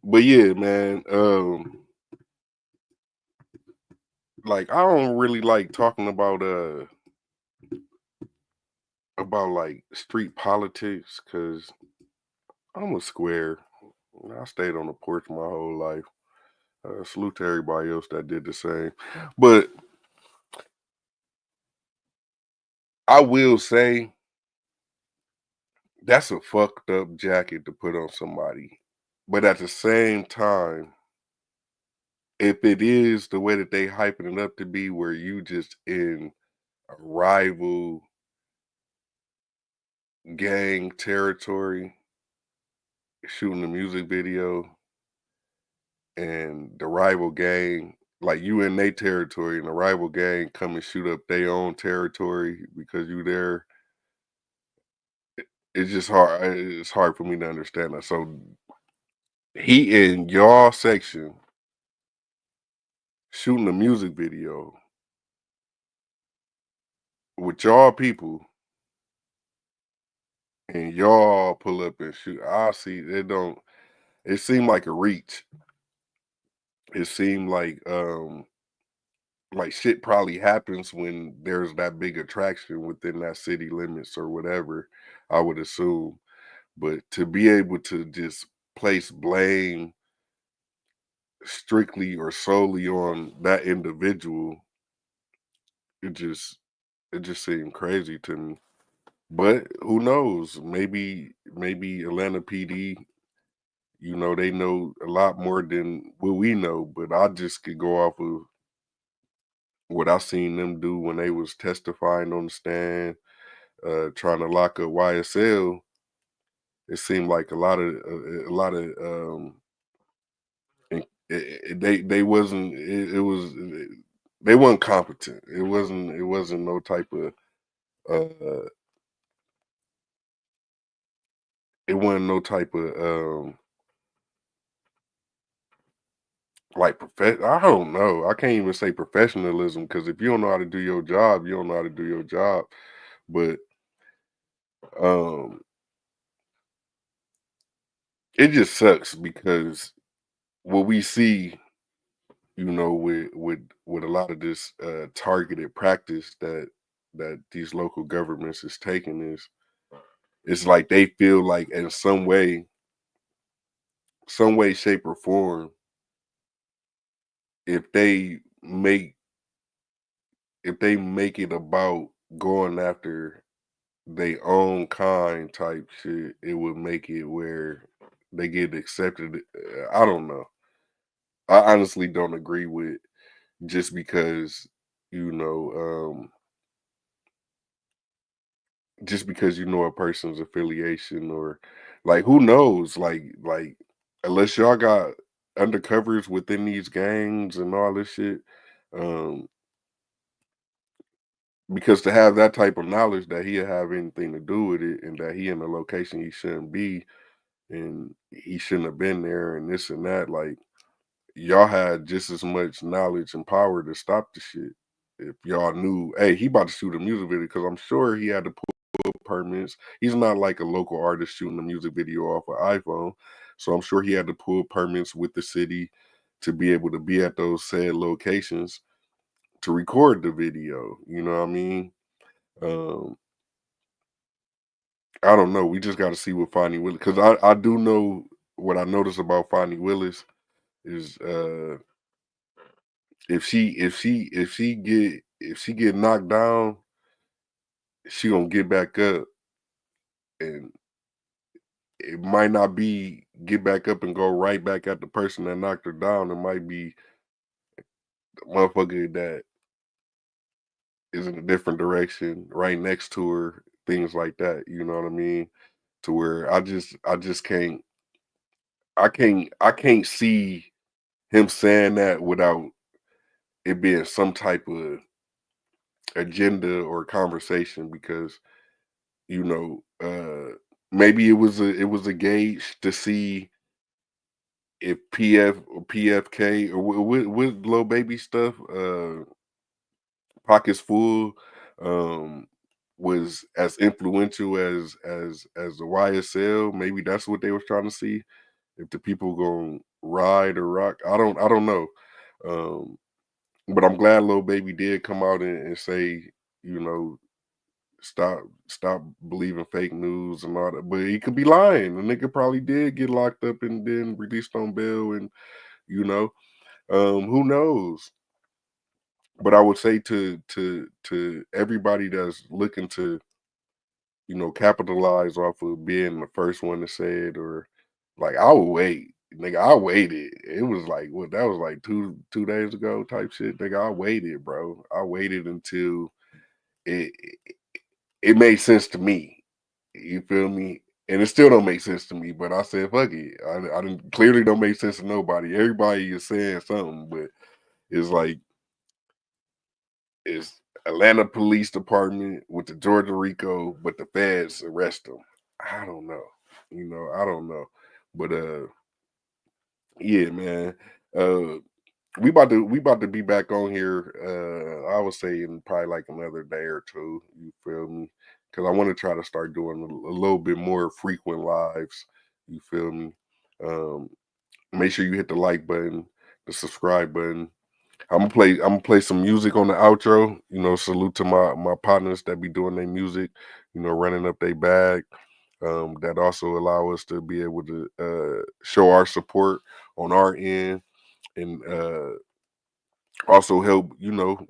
But yeah, man. Like I don't really like talking about like street politics because I'm a square. I stayed on the porch my whole life. Salute to everybody else that did the same. But I will say that's a fucked up jacket to put on somebody. But at the same time, if it is the way that they hyping it up to be, where you just in a rival gang territory shooting a music video, and the rival gang, like you in their territory, and the rival gang come and shoot up their own territory because you there. It's just hard. It's hard for me to understand that. So he in y'all section shooting a music video with y'all people, and y'all pull up and shoot. I see it don't. It seemed like a reach. It seemed like shit probably happens when there's that big attraction within that city limits or whatever, I would assume. But to be able to just place blame strictly or solely on that individual, it just it just seemed crazy to me. But who knows? Maybe Atlanta PD, they know a lot more than what we know. But I just could go off of what I seen them do when they was testifying on the stand, trying to lock up YSL. It seemed like they wasn't it was they weren't competent. It wasn't no type of uh it wasn't no type of like I don't know. I can't even say professionalism, because if you don't know how to do your job, you don't know how to do your job. But um it just sucks because what we see, with a lot of this targeted practice that these local governments is taking, is it's like they feel like in some way, shape, or form, if they make if they make it about going after they own kind type shit, it would make it where they get accepted. I don't know. I honestly don't agree with, just because you know a person's affiliation, or like, who knows, like unless y'all got undercovers within these gangs and all this shit, um because to have that type of knowledge that he'll have anything to do with it, and that he in a location he shouldn't be, and he shouldn't have been there, and this and that, like, y'all had just as much knowledge and power to stop the shit. If y'all knew, hey, he about to shoot a music video, because I'm sure he had to pull permits. He's not like a local artist shooting a music video off an iPhone. So I'm sure he had to pull permits with the city to be able to be at those said locations to record the video. You know what I mean? Um, I don't know. We just got to see what Fonnie Willis, because I do know what I noticed about Fonnie Willis is, if she get knocked down, she gonna get back up, and it might not be get back up and go right back at the person that knocked her down. It might be the motherfucker that is in a different direction, right next to her, things like that. You know what I mean? To where I just can't see him saying that without it being some type of agenda or conversation, because you know, maybe it was a gauge to see if PF or PFK or with Lil Baby stuff, Pockets Full, um, was as influential as the YSL. Maybe that's what they was trying to see. If the people gonna ride or rock, I don't know. Um, but I'm glad Lil Baby did come out and say, you know, stop believing fake news and all that. But he could be lying. The nigga probably did get locked up and then released on bail, and you know, who knows? But I would say to everybody that's looking to, capitalize off of being the first one to say it, or like, I would wait. nigga, I waited. It was like what that was like 2 days ago type shit. Nigga, I waited, bro. I waited until it it made sense to me. You feel me? And it still don't make sense to me, but I said, fuck it. I didn't clearly don't make sense to nobody. Everybody is saying something, but it's like it's Atlanta Police Department with the Georgia Rico, but the feds arrest them. I don't know. I don't know. But yeah, man. Uh we about to be back on here. I would say in probably like another day or two. You feel me? Because I want to try to start doing a little bit more frequent lives. You feel me? Um, Make sure you hit the like button, the subscribe button. I'm gonna play some music on the outro. Salute to my partners that be doing their music. Running up their bag. That also allow us to be able to show our support on our end and also help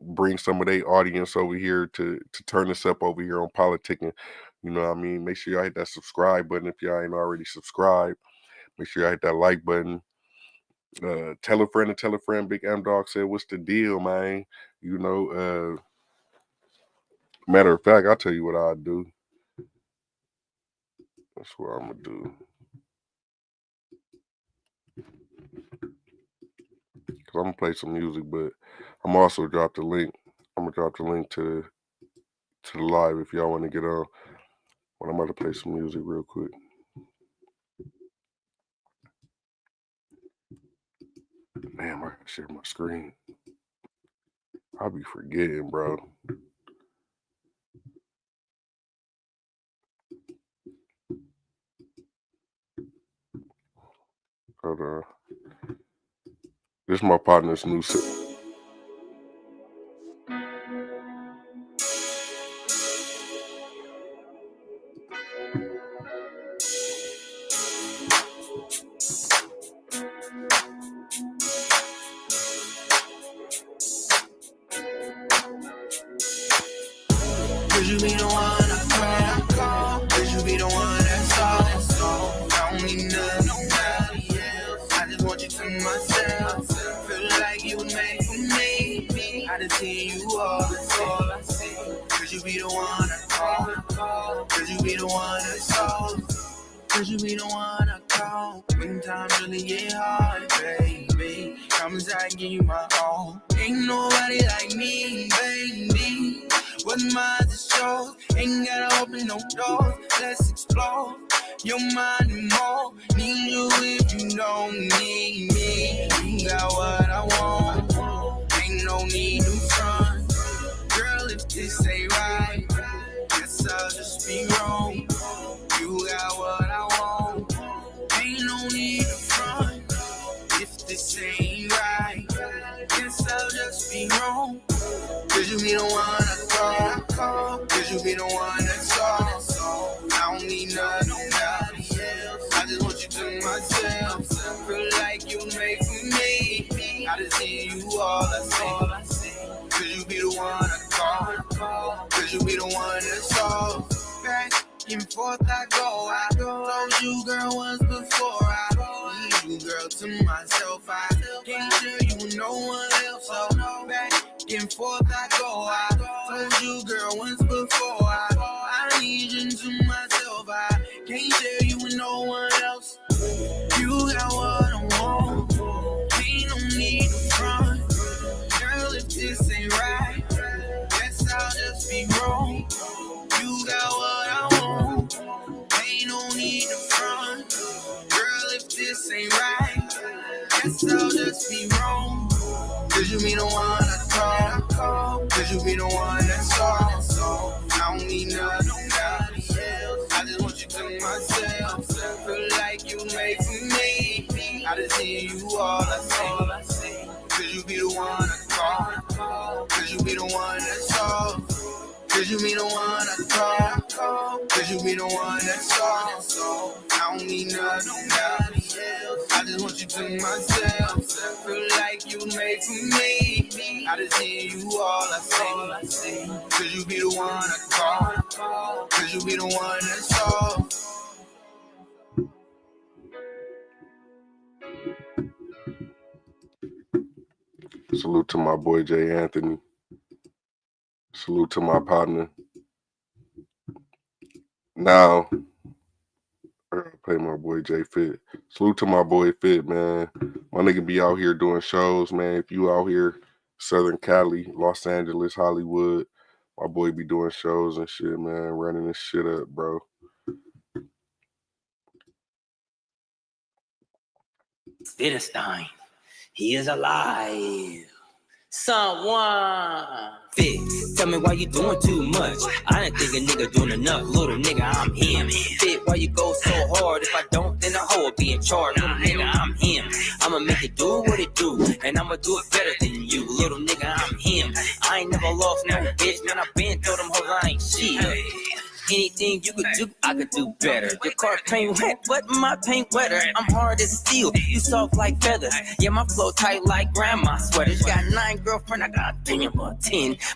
bring some of their audience over here to turn us up over here on politicking. What I mean, make sure y'all hit that subscribe button if y'all ain't already subscribed. Make sure y'all hit that like button. Tell a friend and tell a friend. Big M Dog said, "What's the deal, man?" Matter of fact, I'll tell you what I'll do. That's what I'm gonna do. Cause I'm gonna play some music, but I'm also drop the link. I'm gonna drop the link to the live if y'all want to get on. But I'm about to play some music real quick. Damn, I gotta share my screen. I'll be forgetting, bro. Hold on. This is my partner's new set. Cause you be the one I call. Cause you be the one that's all. I don't need nobody else. I just want you to myself. Feel like you was made for me. I just see you all, that's all I see. Cause you be the one I call. Cause you be the one that's all. Cause you be the one I call when times really get hard, baby. Promise I give you my all. Ain't nobody like me, baby. What mine is yours. Ain't gotta open no doors. Let's explore. You're mine and more. Need you if you don't need me. You got what I want. Ain't no need to front. Girl, if this ain't right, guess I'll just be wrong. You got what I want. Ain't no need to front. If this ain't right, guess I'll just be wrong. Cause you be the one I call. Cause you be the one that's all. I don't need nobody else. I just want you to myself. Feel like you made for me. I just see you all, that's all I see. Cause you be the one I call. Cause you be the one that's all. Back and forth I go. Told you, girl, once before. I need you, girl, to myself. I can't tell you no one else. So back and forth I go. Told you, girl, once before. I need you to myself. I can't tell you no one else. You got what I want. Ain't no need to front. Girl, if this ain't right, guess I'll just be wrong. You got what I want. Ain't no need to front. Girl, if this ain't right, guess I'll just be wrong. Cause you be the one I call. Cause you be the one that's all. I don't need nobody else. I just want you to myself. Feel like you made for me. I just see you all, that's all I see. Cause you be the one I call. Cause you be the one that's all. Cause you be the one I call. Cause you be the one that's all. I don't need nobody else. I just want you to myself. Feel like you made for me. I just see you all, that's all I see. Cause you be the one I call. Cause you be the one that's all. Salute to my boy Jay Anthony. Salute to my partner. Now, I gotta play my boy Jay Fit. Salute to my boy Fit, man. My nigga be out here doing shows, man. If you out here, Southern Cali, Los Angeles, Hollywood, my boy be doing shows and shit, man. Running this shit up, bro. Philistine, he is alive. Someone fit. Tell me why you doing too much. I didn't think a nigga doing enough. Little nigga, I'm him. Fit, why you go so hard? If I don't, then the hoe will be in charge. Little nigga, I'm him. I'ma make it do what it do, and I'ma do it better than you. Little nigga, I'm him. I ain't never lost no bitch, man. I been told them hoes I ain't shit. Anything you could do, I could do better. Your car paint wet, but my paint wetter. I'm hard as steel, you soft like feathers. Yeah, my flow tight like grandma's sweaters. You got 9 girlfriend, I got 10.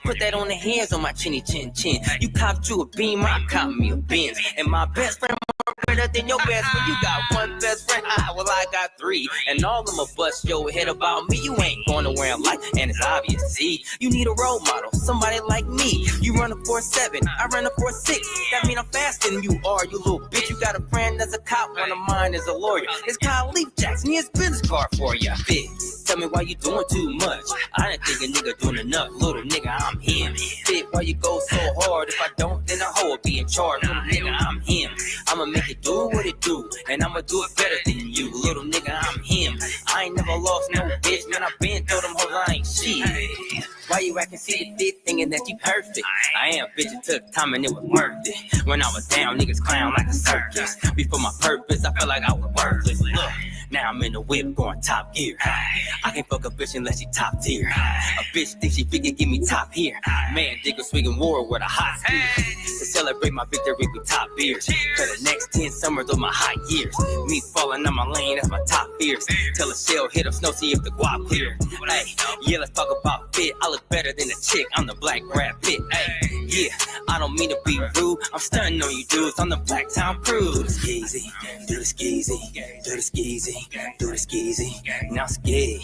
Put that on the hands on my chinny chin chin. You copped you a beam, I cop me a Benz. And my best friend more better than your best friend. You got one best friend, well I got 3. And all of them will bust your head about me. You ain't going nowhere in life, and it's obvious. See, you need a role model, somebody like me. You run a 4.7, I run a 4.6. That mean I'm faster than you are, you little bitch. You got a friend that's a cop, one of mine is a lawyer. It's Kyle Leaf Jackson, he has business card for ya. Bitch, tell me why you doing too much. I didn't think a nigga doing enough. Little nigga, I'm him. Bitch, why you go so hard? If I don't, then the hoe will be in charge. Little nigga, I'm him. I'ma make it do what it do, and I'ma do it better than you. Little nigga, I'm him. I ain't never lost no bitch, man. I been told them hoes I ain't shit. Why you acting silly dick thinking that you perfect? I am, bitch, it took time and it was worth it. When I was down, niggas clown like a circus. Before my purpose, I felt like I was worthless. Look, now I'm in the whip going top gear. I can't fuck a bitch unless she top tier. A bitch thinks she figure give me top here. Man, nigga swinging war with a hot spear. To celebrate my victory with top beers. For the next 10 summers of my hot years. Me falling on my lane, that's my top fears. Till a shell hit up snow, see if the guap clear. Hey, yeah, let's talk about fit. I look better than a chick, I'm the black Brad Pitt. Hey, yeah, I don't mean to be rude. I'm stunning on you dudes, I'm the Black Town Crew. Do the skeezy, do the skeezy, do the skeezy, do the skeezy. Now skee,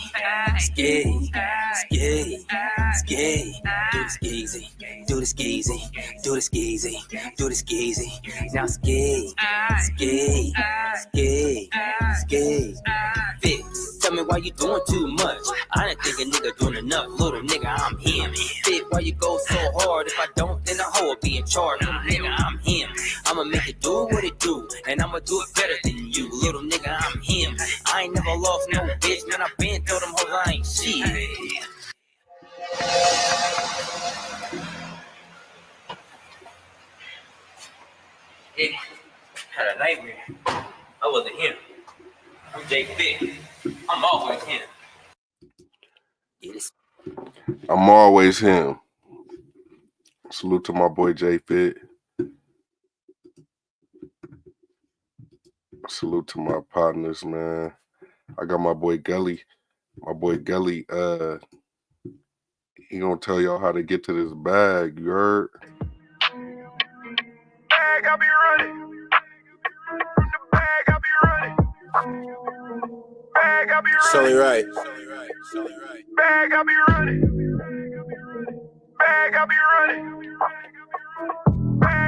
skee, skee, skee. Do the skeezy, do the skeezy, do the skeezy, do the skeezy. Now skee, skee, skee, skee. Fit, tell me why you doing too much. I didn't think a nigga doing enough. Little nigga, I'm him. Fit, why you go so hard? If I don't, then the hoe will be in charge. Little nigga, I'm him. I'ma make it do what it do, and I'ma do it better than you. Little nigga, I'm him. I ain't never lost no bitch, man. I been told them hoes I ain't shit. It had a nightmare. I wasn't him. I'm Jay Fit. I'm always him. I'm always him. Salute to my boy Jay Fit. Salute to my partners, man. I got my boy Gully. My boy Gully, he gonna tell y'all how to get to this bag, you heard? Bag, I be running. From the bag, I be running. Bag, I be running. Solely right. Bag, I be running. Bag, I be running.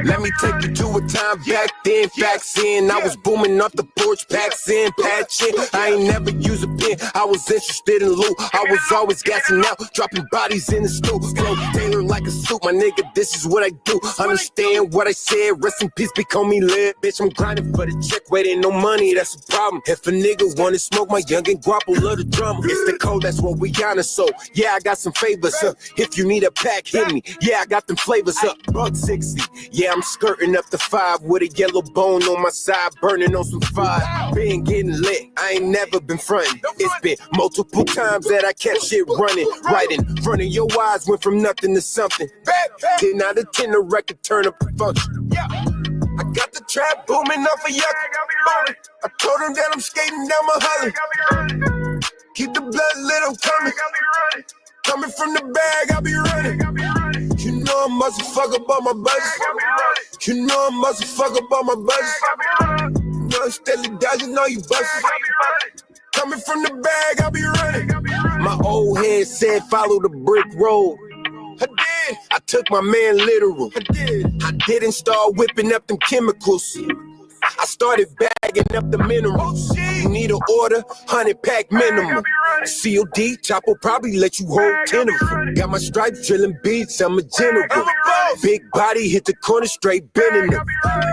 Let me take you to a time back then, facts in. I was booming off the porch, packs in, patching. I ain't never used a pen, I was interested in loot. I was always gassing out, dropping bodies in the stool. Flow tailored like a suit, my nigga, this is what I do. Understand what I said, rest in peace, become me lit. Bitch, I'm grinding for the check, waiting no money, that's a problem. If a nigga wanna smoke, my youngin' guapo love the drama. It's the code, that's what we honor, so yeah, I got some favors, if you need a pack, hit me. Yeah, I got them flavors, $1.60. Yeah, I'm skirting up the 5 with a yellow bone on my side, burning on some fire. Been getting lit, I ain't never been frontin'. It's been multiple times that I kept shit running. Right in front of your eyes, went from nothing to something. 10 out of 10, the record turn up the function. I got the trap booming off a yuck. I told him that I'm skating down my holly. Keep the blood lit, I'm coming. Coming from the bag, I be running. You know I'm motherfucker about my budget. You know I'm motherfucker about my budget. You know I'm steadily dodging all you buses. Coming from the bag, I'll be running. My old head said follow the brick road. I did. I took my man literal. I didn't start whipping up them chemicals. I started bagging up the minerals. You need an order, 100-pack minimum. COD, chopper probably let you hold 10 of them. Got my stripes drilling beats, I'm a general. Big body hit the corner straight bending them.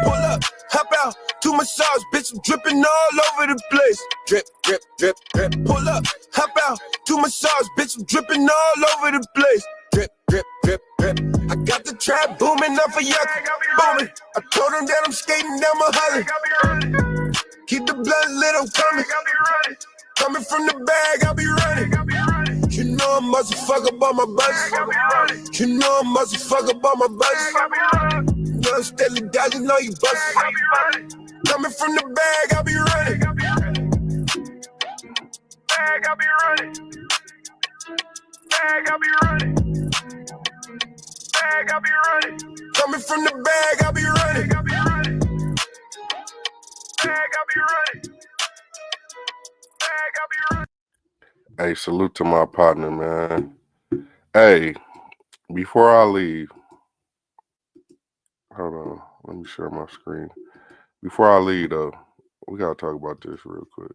Pull up, hop out, to massage, bitch, I'm dripping all over the place. Drip, drip, drip, drip. Pull up, hop out, to massage, bitch, I'm dripping all over the place. Drip, drip, drip, drip. I got the trap booming up for yucca, booming. I told them that I'm skating down my holly. Keep the blood lit, I'm coming. Coming from the bag, I'll be running. You know I'm motherfucker about my budget. You know I'm motherfucker about my budget. You know I'm steadily dodging all you busts. Coming from the bag, I'll be running. Bag, I'll be running. Bag, I'll be running. Bag, I'll be running. Coming from the bag, I'll be running. Bag, I'll be running. Bag, I'll be running. Bag, I'll be running. Hey, salute to my partner, man. Hey, before I leave, hold on, let me share my screen. Before I leave, though, we gotta talk about this real quick.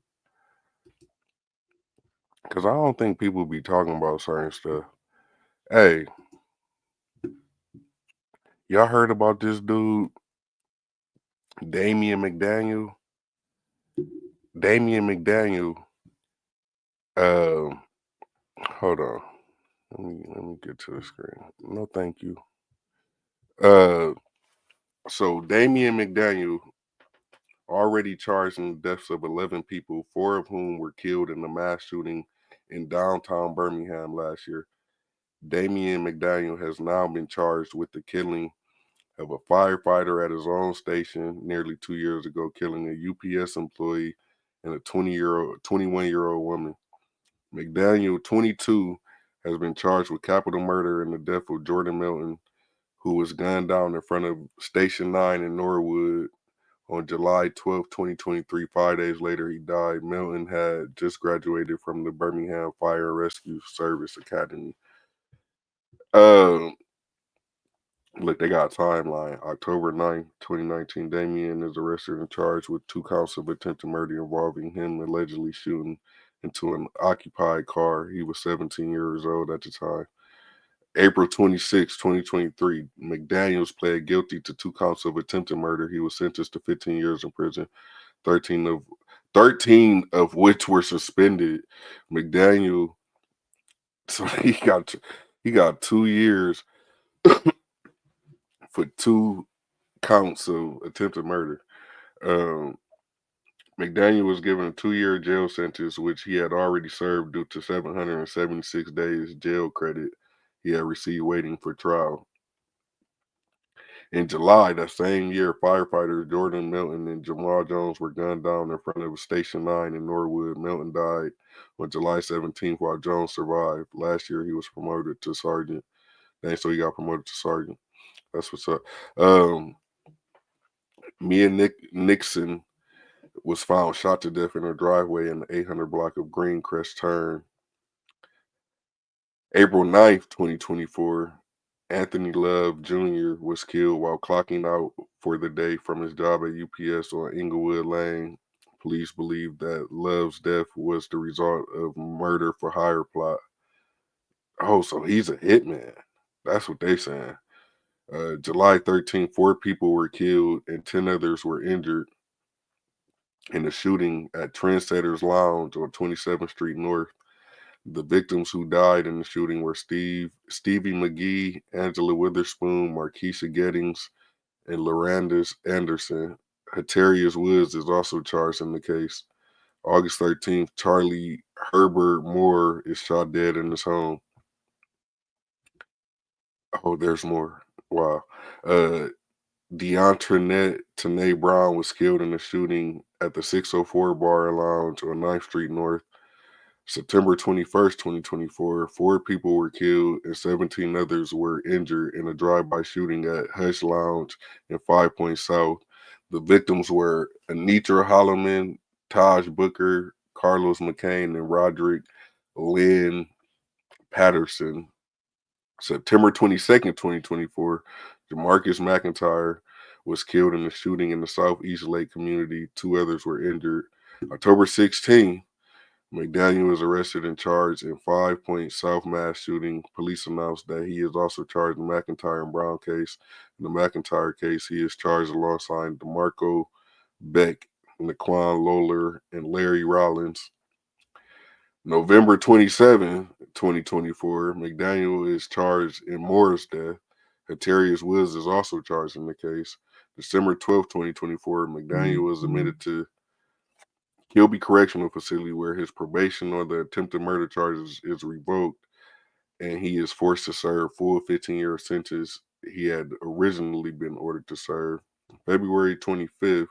Cause I don't think people be talking about certain stuff. Hey, y'all heard about this dude, Damian McDaniel? Damian McDaniel, hold on. Let me get to the screen. No, thank you. So Damian McDaniel already charged in the deaths of 11 people, 4 of whom were killed in the mass shooting in downtown Birmingham last year. Damian McDaniel has now been charged with the killing of a firefighter at his own station nearly 2 years ago, killing a UPS employee and a 21-year-old woman. McDaniel, 22, has been charged with capital murder in the death of Jordan Milton, who was gunned down in front of Station 9 in Norwood on July 12, 2023. 5 days later, he died. Milton had just graduated from the Birmingham Fire and Rescue Service Academy. Look, they got a timeline. October 9th, 2019, Damian is arrested and charged with 2 counts of attempted murder involving him allegedly shooting into an occupied car. He was 17 years old at the time. April 26, 2023, McDaniels pled guilty to 2 counts of attempted murder. He was sentenced to 15 years in prison, 13 of which were suspended. McDaniel, so he got 2 years for 2 counts of attempted murder. McDaniel was given a 2-year jail sentence, which he had already served due to 776 days jail credit he had received waiting for trial. In July that same year, firefighters Jordan Milton and Jamal Jones were gunned down in front of Station 9 in Norwood. Milton died on July 17th while Jones survived. Last year, he was promoted to sergeant. And so he got promoted to sergeant. That's what's up. Mia Nixon was found shot to death in her driveway in the 800 block of Greencrest Turn. April 9th, 2024, Anthony Love Jr. was killed while clocking out for the day from his job at UPS on Inglewood Lane. Police believe that Love's death was the result of murder for hire plot. Oh, so he's a hitman. That's what they're saying. July 13th, 4 people were killed and 10 others were injured in a shooting at Trendsetters Lounge on 27th Street North. The victims who died in the shooting were Stevie McGee, Angela Witherspoon, Markeisha Gettings, and Lorandis Anderson. Hatarius Woods is also charged in the case. August 13th, Charlie Herbert Moore is shot dead in his home. Oh, there's more. Wow. DeAntoinette Tanae Brown was killed in a shooting at the 604 Bar and Lounge on 9th Street North. September 21st, 2024, 4 people were killed and 17 others were injured in a drive-by shooting at Hush Lounge in 5 Points South. The victims were Anitra Holloman, Taj Booker, Carlos McCain and Roderick Lynn Patterson. September 22nd, 2024, Jamarcus McIntyre was killed in a shooting in the Southeast Lake community. 2 others were injured. October 16th, McDaniel was arrested and charged in 5 Point South mass shooting. Police announced that he is also charged in the McIntyre and Brown case. In the McIntyre case, he is charged alongside DeMarco Beck, Naquan Lawler, and Larry Rollins. November 27, 2024, McDaniel is charged in Moore's death. Hatarius Woods is also charged in the case. December 12, 2024, McDaniel was admitted to Kilby Correctional Facility where his probation on the attempted murder charges is revoked and he is forced to serve full 15-year sentence he had originally been ordered to serve. February 25th,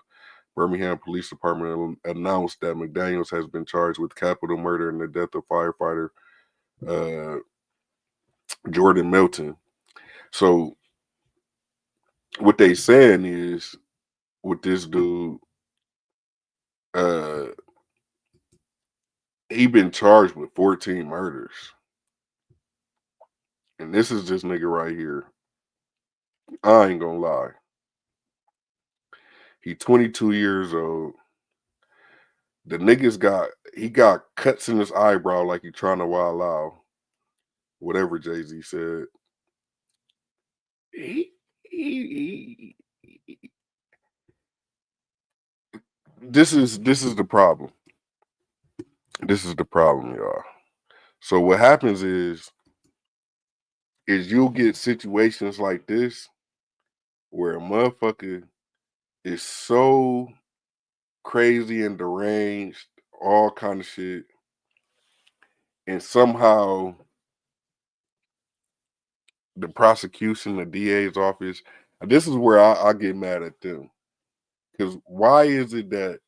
Birmingham Police Department announced that McDaniels has been charged with capital murder in the death of firefighter Jordan Melton. So what they saying is with this dude, he been charged with 14 murders. And this is this nigga right here. I ain't gonna lie. He 22 years old. The niggas got cuts in his eyebrow like he trying to wild out. Whatever Jay-Z said. This is the problem. This is the problem, y'all. So what happens is you'll get situations like this where a motherfucker is so crazy and deranged, all kind of shit, and somehow the prosecution, the DA's office, this is where I get mad at them. Because why is it that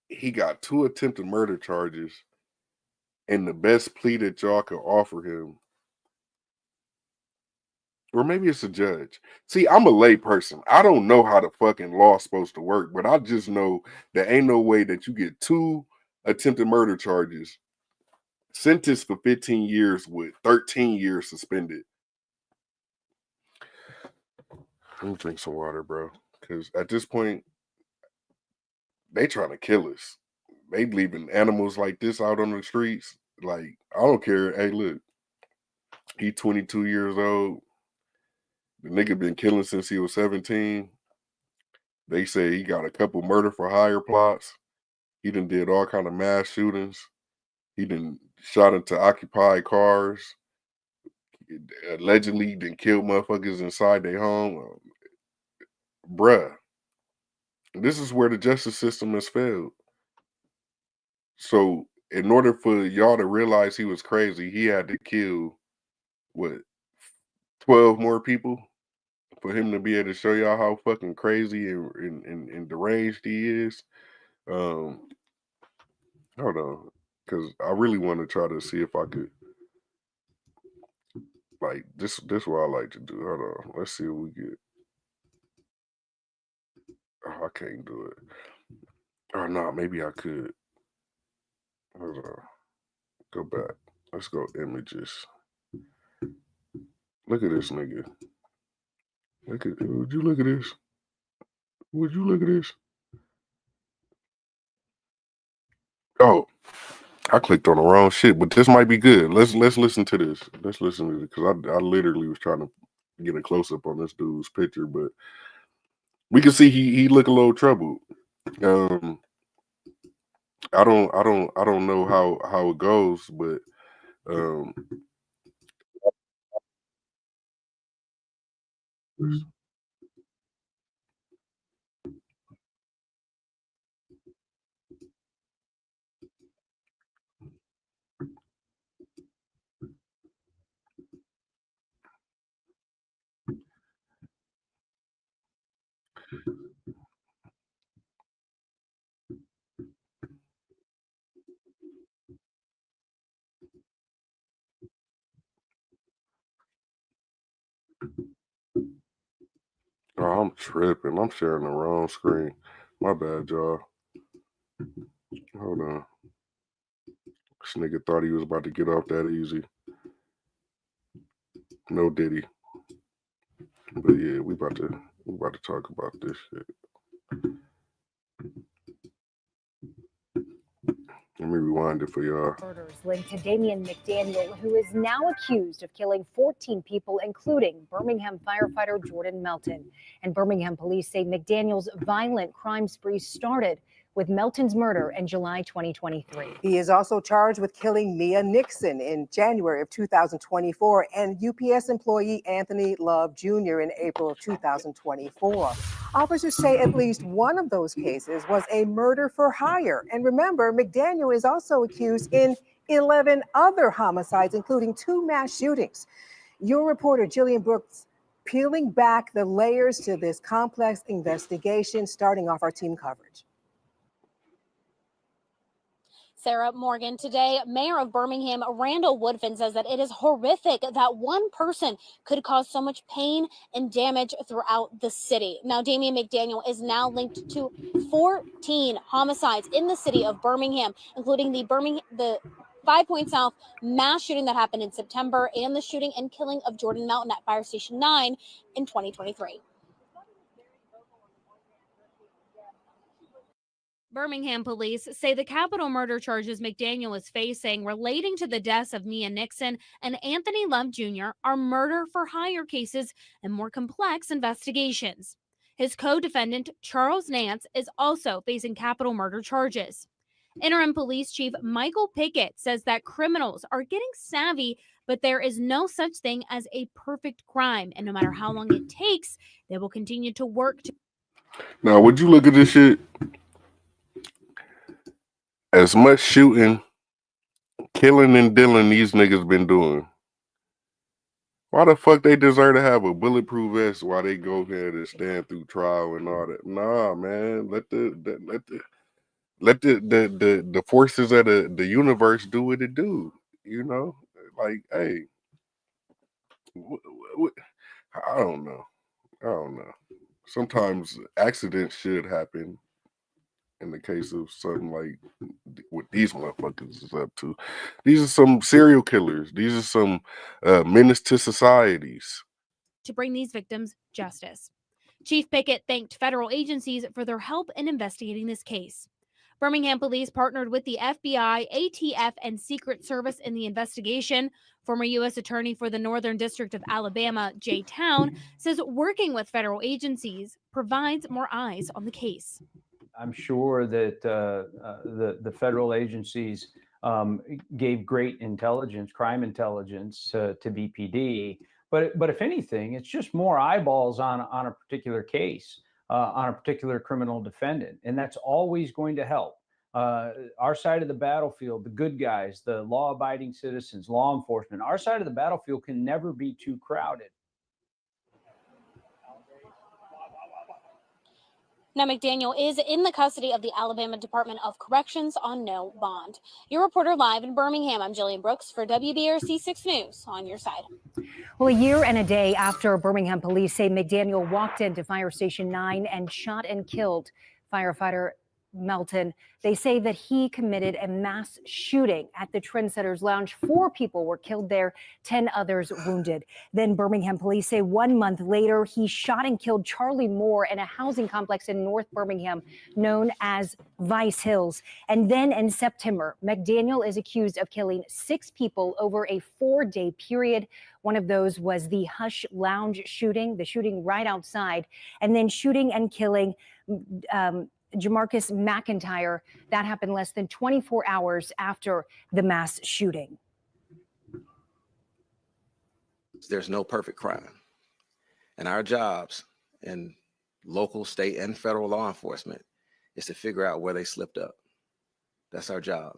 he got 2 attempted murder charges and the best plea that y'all could offer him, or maybe it's a judge. See, I'm a lay person. I don't know how the fucking law's supposed to work, but I just know there ain't no way that you get 2 attempted murder charges, sentenced for 15 years with 13 years suspended. Let me drink some water, bro. Because at this point, they trying to kill us. They leaving animals like this out on the streets. Like, I don't care. Hey, look, he 22 years old. The nigga been killing since he was 17. They say he got a couple murder for hire plots. He done did all kind of mass shootings. He done shot into occupied cars. Allegedly done killed motherfuckers inside their home. Bruh, this is where the justice system has failed. So in order for y'all to realize he was crazy, he had to kill, what, 12 more people for him to be able to show y'all how fucking crazy and deranged he is. Hold on, because I really want to try to see if I could, like, this what I like to do. Hold on, let's see what we get. Oh, I can't do it. Or no, maybe I could. Hold on, go back. Let's go images. Look at this nigga. Would you look at this? Would you look at this? Oh, I clicked on the wrong shit, but this might be good. Let's listen to this. Let's listen to it because I literally was trying to get a close up on this dude's picture, but we can see he look a little troubled. I don't know how it goes, but oh, I'm tripping. I'm sharing the wrong screen. My bad, y'all. Hold on. This nigga thought he was about to get off that easy. No diddy. But yeah, we about to talk about this shit. Let me rewind it for y'all. Murders linked to Damian McDaniel, who is now accused of killing 14 people, including Birmingham firefighter Jordan Melton. And Birmingham police say McDaniel's violent crime spree started with Melton's murder in July 2023. He is also charged with killing Mia Nixon in January of 2024 and UPS employee Anthony Love Jr. in April of 2024. Officers say at least one of those cases was a murder for hire. And remember, McDaniel is also accused in 11 other homicides, including 2 mass shootings. Your reporter, Jillian Brooks, peeling back the layers to this complex investigation, starting off our team coverage. Sarah Morgan, today, Mayor of Birmingham, Randall Woodfin, says that it is horrific that one person could cause so much pain and damage throughout the city. Now, Damian McDaniel is now linked to 14 homicides in the city of Birmingham, including the 5 Point South mass shooting that happened in September and the shooting and killing of Jordan Melton at Fire Station 9 in 2023. Birmingham police say the capital murder charges McDaniel is facing relating to the deaths of Mia Nixon and Anthony Love Jr. are murder for hire cases and more complex investigations. His co-defendant, Charles Nance, is also facing capital murder charges. Interim Police Chief Michael Pickett says that criminals are getting savvy, but there is no such thing as a perfect crime, and no matter how long it takes, they will continue to work to. Now, would you look at this shit? As much shooting, killing, and dealing these niggas been doing, why the fuck they deserve to have a bulletproof vest while they go ahead and stand through trial and all that? Nah, man. Let the forces of the universe do what it do. You know, like, hey, I don't know. Sometimes accidents should happen. In the case of something like what these motherfuckers is up to, these are some serial killers. These are some menace to societies. To bring these victims justice. Chief Pickett thanked federal agencies for their help in investigating this case. Birmingham police partnered with the FBI, ATF, and Secret Service in the investigation. Former U.S. Attorney for the Northern District of Alabama, Jay Town, says working with federal agencies provides more eyes on the case. I'm sure that the federal agencies gave great intelligence, crime intelligence to BPD. But if anything, it's just more eyeballs on a particular case, on a particular criminal defendant. And that's always going to help. Our side of the battlefield, the good guys, the law-abiding citizens, law enforcement, our side of the battlefield can never be too crowded. Now, McDaniel is in the custody of the Alabama Department of Corrections on no bond. Your reporter live in Birmingham, I'm Jillian Brooks for WBRC 6 News on your side. Well, a year and a day after Birmingham police say McDaniel walked into Fire Station 9 and shot and killed firefighter Melton, they say that he committed a mass shooting at the Trendsetters Lounge. 4 people were killed there, 10 others wounded. Then Birmingham police say 1 month later, he shot and killed Charlie Moore in a housing complex in North Birmingham known as Vice Hills. And then in September, McDaniel is accused of killing 6 people over a 4-day period. One of those was the Hush Lounge shooting, the shooting right outside, and then shooting and killing Jamarcus McIntyre. That happened less than 24 hours after the mass shooting. There's no perfect crime. And our jobs in local, state, and federal law enforcement is to figure out where they slipped up. That's our job.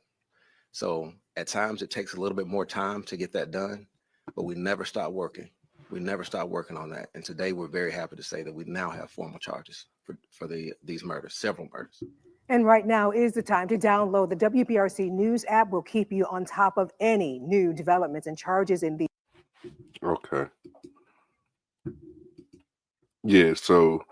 So at times it takes a little bit more time to get that done, but we never stop working. We never stop working on that. And today we're very happy to say that we now have formal charges for these murders, several murders. And right now is the time to download the WBRC News app. We'll keep you on top of any new developments and charges in the. Okay. Yeah, so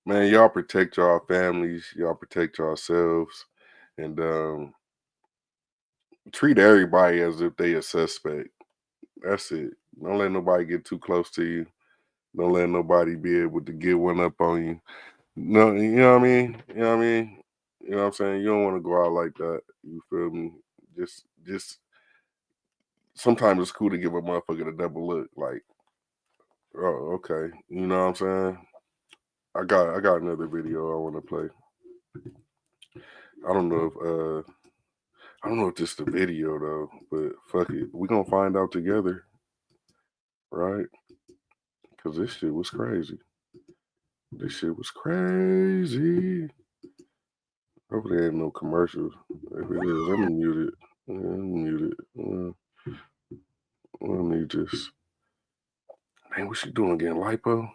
Man, y'all protect y'all families, y'all protect yourselves, and treat everybody as if they a suspect. That's it. Don't let nobody get too close to you. Don't let nobody be able to get one up on you. No, you know what I mean? You know what I mean? You know what I'm saying? You don't want to go out like that. You feel me? Just sometimes it's cool to give a motherfucker a double look. Like, oh, okay. You know what I'm saying? I got another video I want to play. I don't know if this is the video though, but fuck it. We gonna find out together, right? Cause this shit was crazy. This shit was crazy. Hopefully there ain't no commercials. If it is, I'm gonna mute it. Yeah, I'm mute it. Let me just. Man, what she doing? Getting lipo?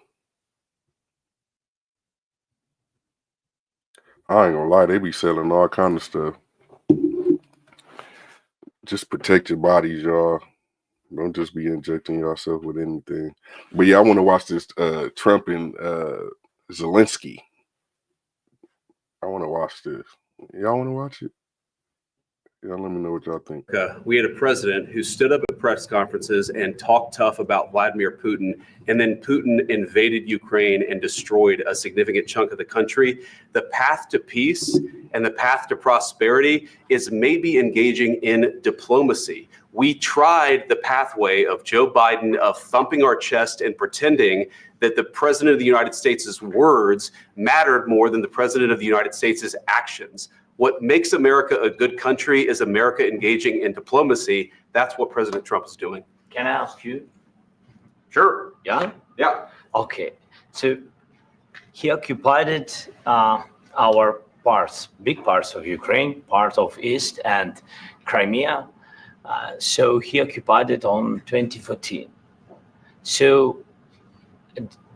I ain't gonna lie, they be selling all kind of stuff. Just protect your bodies, y'all. Don't just be injecting yourself with anything. But yeah, I want to watch this Trump and Zelensky. I want to watch this. Y'all want to watch it? Y'all let me know what y'all think. We had a president who stood up at press conferences and talked tough about Vladimir Putin, and then Putin invaded Ukraine and destroyed a significant chunk of the country. The path to peace and the path to prosperity is maybe engaging in diplomacy. We tried the pathway of Joe Biden of thumping our chest and pretending that the president of the United States' words mattered more than the president of the United States' actions. What makes America a good country is America engaging in diplomacy. That's what President Trump is doing. Can I ask you? Sure. Yeah? Yeah. Okay. So he occupied our parts, big parts of Ukraine, part of East and Crimea. So he occupied it on 2014. So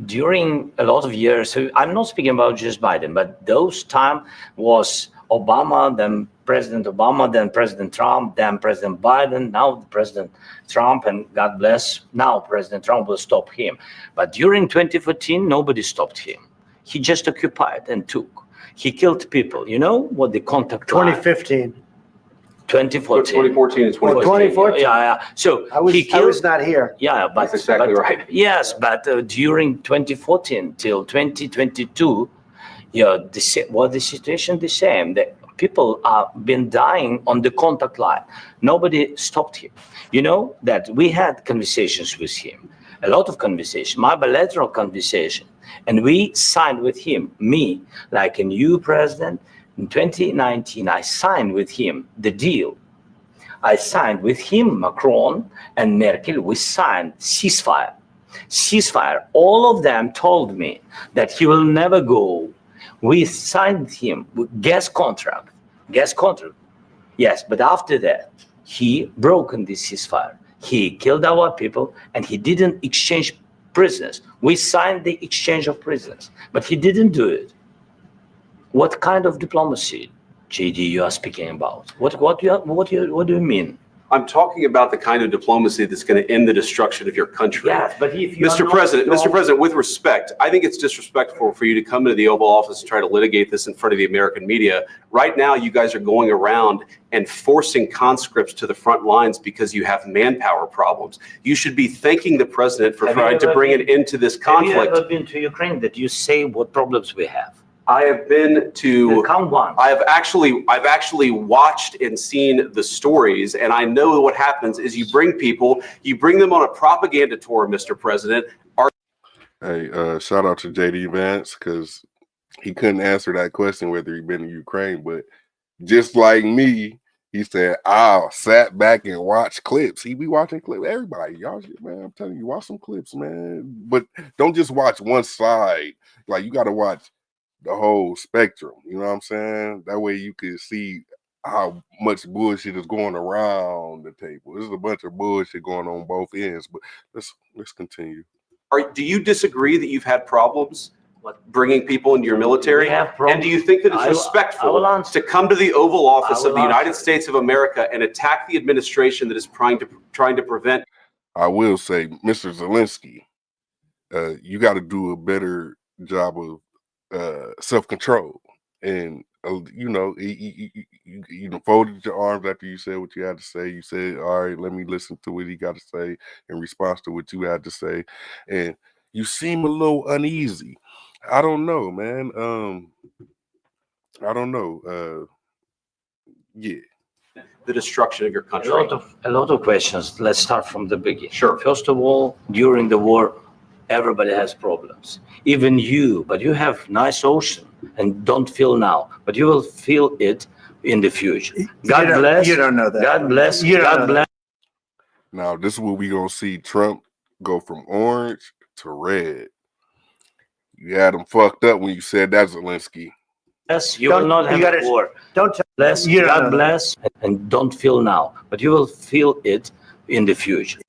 during a lot of years, so I'm not speaking about just Biden, but those time was Obama, then President Obama, then President Trump, then President Biden, now President Trump, and God bless, now President Trump will stop him. But during 2014, nobody stopped him. He just occupied and took. He killed people. You know what the contact 2015. 2014. 2014 and 2014. 2014. Yeah. So I was not here. Yeah, but that's exactly right. Yes, but during 2014 till 2022, yeah, the situation the same. The people have been dying on the contact line. Nobody stopped him. You know that we had conversations with him, a lot of conversation, my bilateral conversation, and we signed with him. Me, like a new president in 2019, I signed with him the deal. I signed with him, Macron and Merkel. We signed ceasefire. All of them told me that he will never go. We signed him with gas contract. Yes, but after that, he broken this ceasefire. He killed our people and he didn't exchange prisoners. We signed the exchange of prisoners, but he didn't do it. What kind of diplomacy, JD, you are speaking about? What do you mean? I'm talking about the kind of diplomacy that's going to end the destruction of your country. Yes, but if you Mr. President, with respect, I think it's disrespectful for you to come into the Oval Office and try to litigate this in front of the American media. Right now, you guys are going around and forcing conscripts to the front lines because you have manpower problems. You should be thanking the president for trying to bring an end to this conflict. Have you ever been to Ukraine that you say what problems we have? I have been to. Count one. I've actually watched and seen the stories, and I know what happens is you bring them on a propaganda tour, Mr. President. Hey, shout out to JD Vance because he couldn't answer that question whether he'd been in Ukraine, but just like me, he said, I sat back and watched clips. He be watching clips. Everybody, y'all, man, I'm telling you, watch some clips, man. But don't just watch one side. Like, you got to watch the whole spectrum. You know what I'm saying? That way you can see how much bullshit is going around the table. There's a bunch of bullshit going on both ends. But let's continue. Do you disagree that you've had problems bringing people into your military? And do you think that it's respectful to come to the Oval Office of the United States of America and attack the administration that is trying to prevent? I will say, Mr. Zelensky, you got to do a better job of self-control. And you folded your arms after you said what you had to say. You said, all right, let me listen to what he got to say in response to what you had to say. And you seem a little uneasy. I don't know, man. I don't know. Yeah. The destruction of your country. A lot of questions. Let's start from the beginning. Sure. First of all, during the war, everybody has problems. Even you, but you have nice ocean and don't feel now, but you will feel it in the future. God bless. You don't know that. God bless. You don't God know bless. Now, this is what we gonna see Trump go from orange to red. You had him fucked up when you said that, Zelensky. Yes, you will not have a war. Don't tell Bless, you don't know God that. bless, and don't feel now, but you will feel it in the future.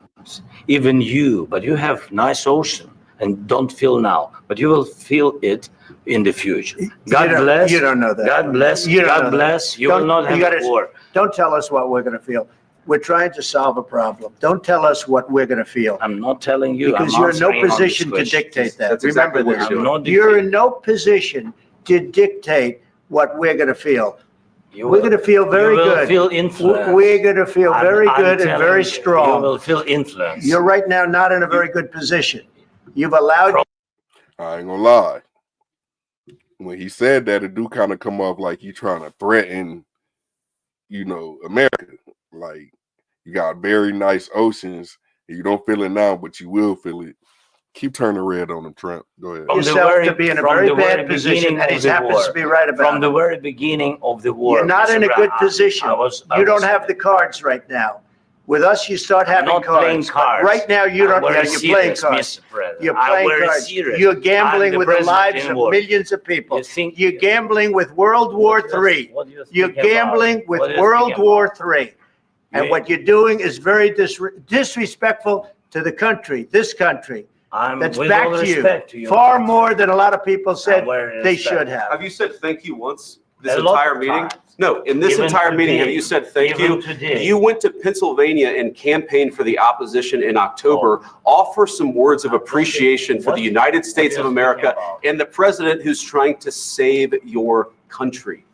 Even you, but you have nice ocean and don't feel now, but you will feel it in the future. God bless. You don't know that. God bless. You don't know God that. bless. You will not have a war. Don't tell us what we're going to feel. We're trying to solve a problem. Don't tell us what we're going to feel. I'm not telling you. Because I'm you're in no answering on this position to question. dictate that. That's Remember exactly what this. you're doing. You're in no position to dictate what we're going to feel. We're going to feel very You will good. feel influenced. We're going to feel very I'm good and telling very you, strong. You will feel influence. You're right now not in a very good position. You've allowed. I ain't gonna lie. When he said that, it do kind of come off like you trying to threaten, America. Like you got very nice oceans, and you don't feel it now, but you will feel it. Keep turning red on him, Trump. Go ahead. Yourself to be in a very bad position, and he happens to be right about From the very beginning of the war. You're not Mr. in a good Brown, position. You don't have the cards right now. With us, you start having not cards. playing But cards. right now, you don't. I'm Yeah, very you're playing serious, cards. Mr. President. You're I'm playing very cards. serious. You're I'm gambling the with the president lives in of war. millions of people. You think- You're gambling with World War III. You're gambling with What do you World think War about? III. And You- what you're doing is very disrespectful to the country, this country. That's with back all to you. respect to you. Far more than a lot of people said very they respect. should have. Have you said thank you once this A lot entire of meeting? times. No, in this Even entire meeting, have today. you said thank Even you? today. You went to Pennsylvania and campaigned for the opposition in October. Offer some words of appreciation for the United States of America and the president who's trying to save your country.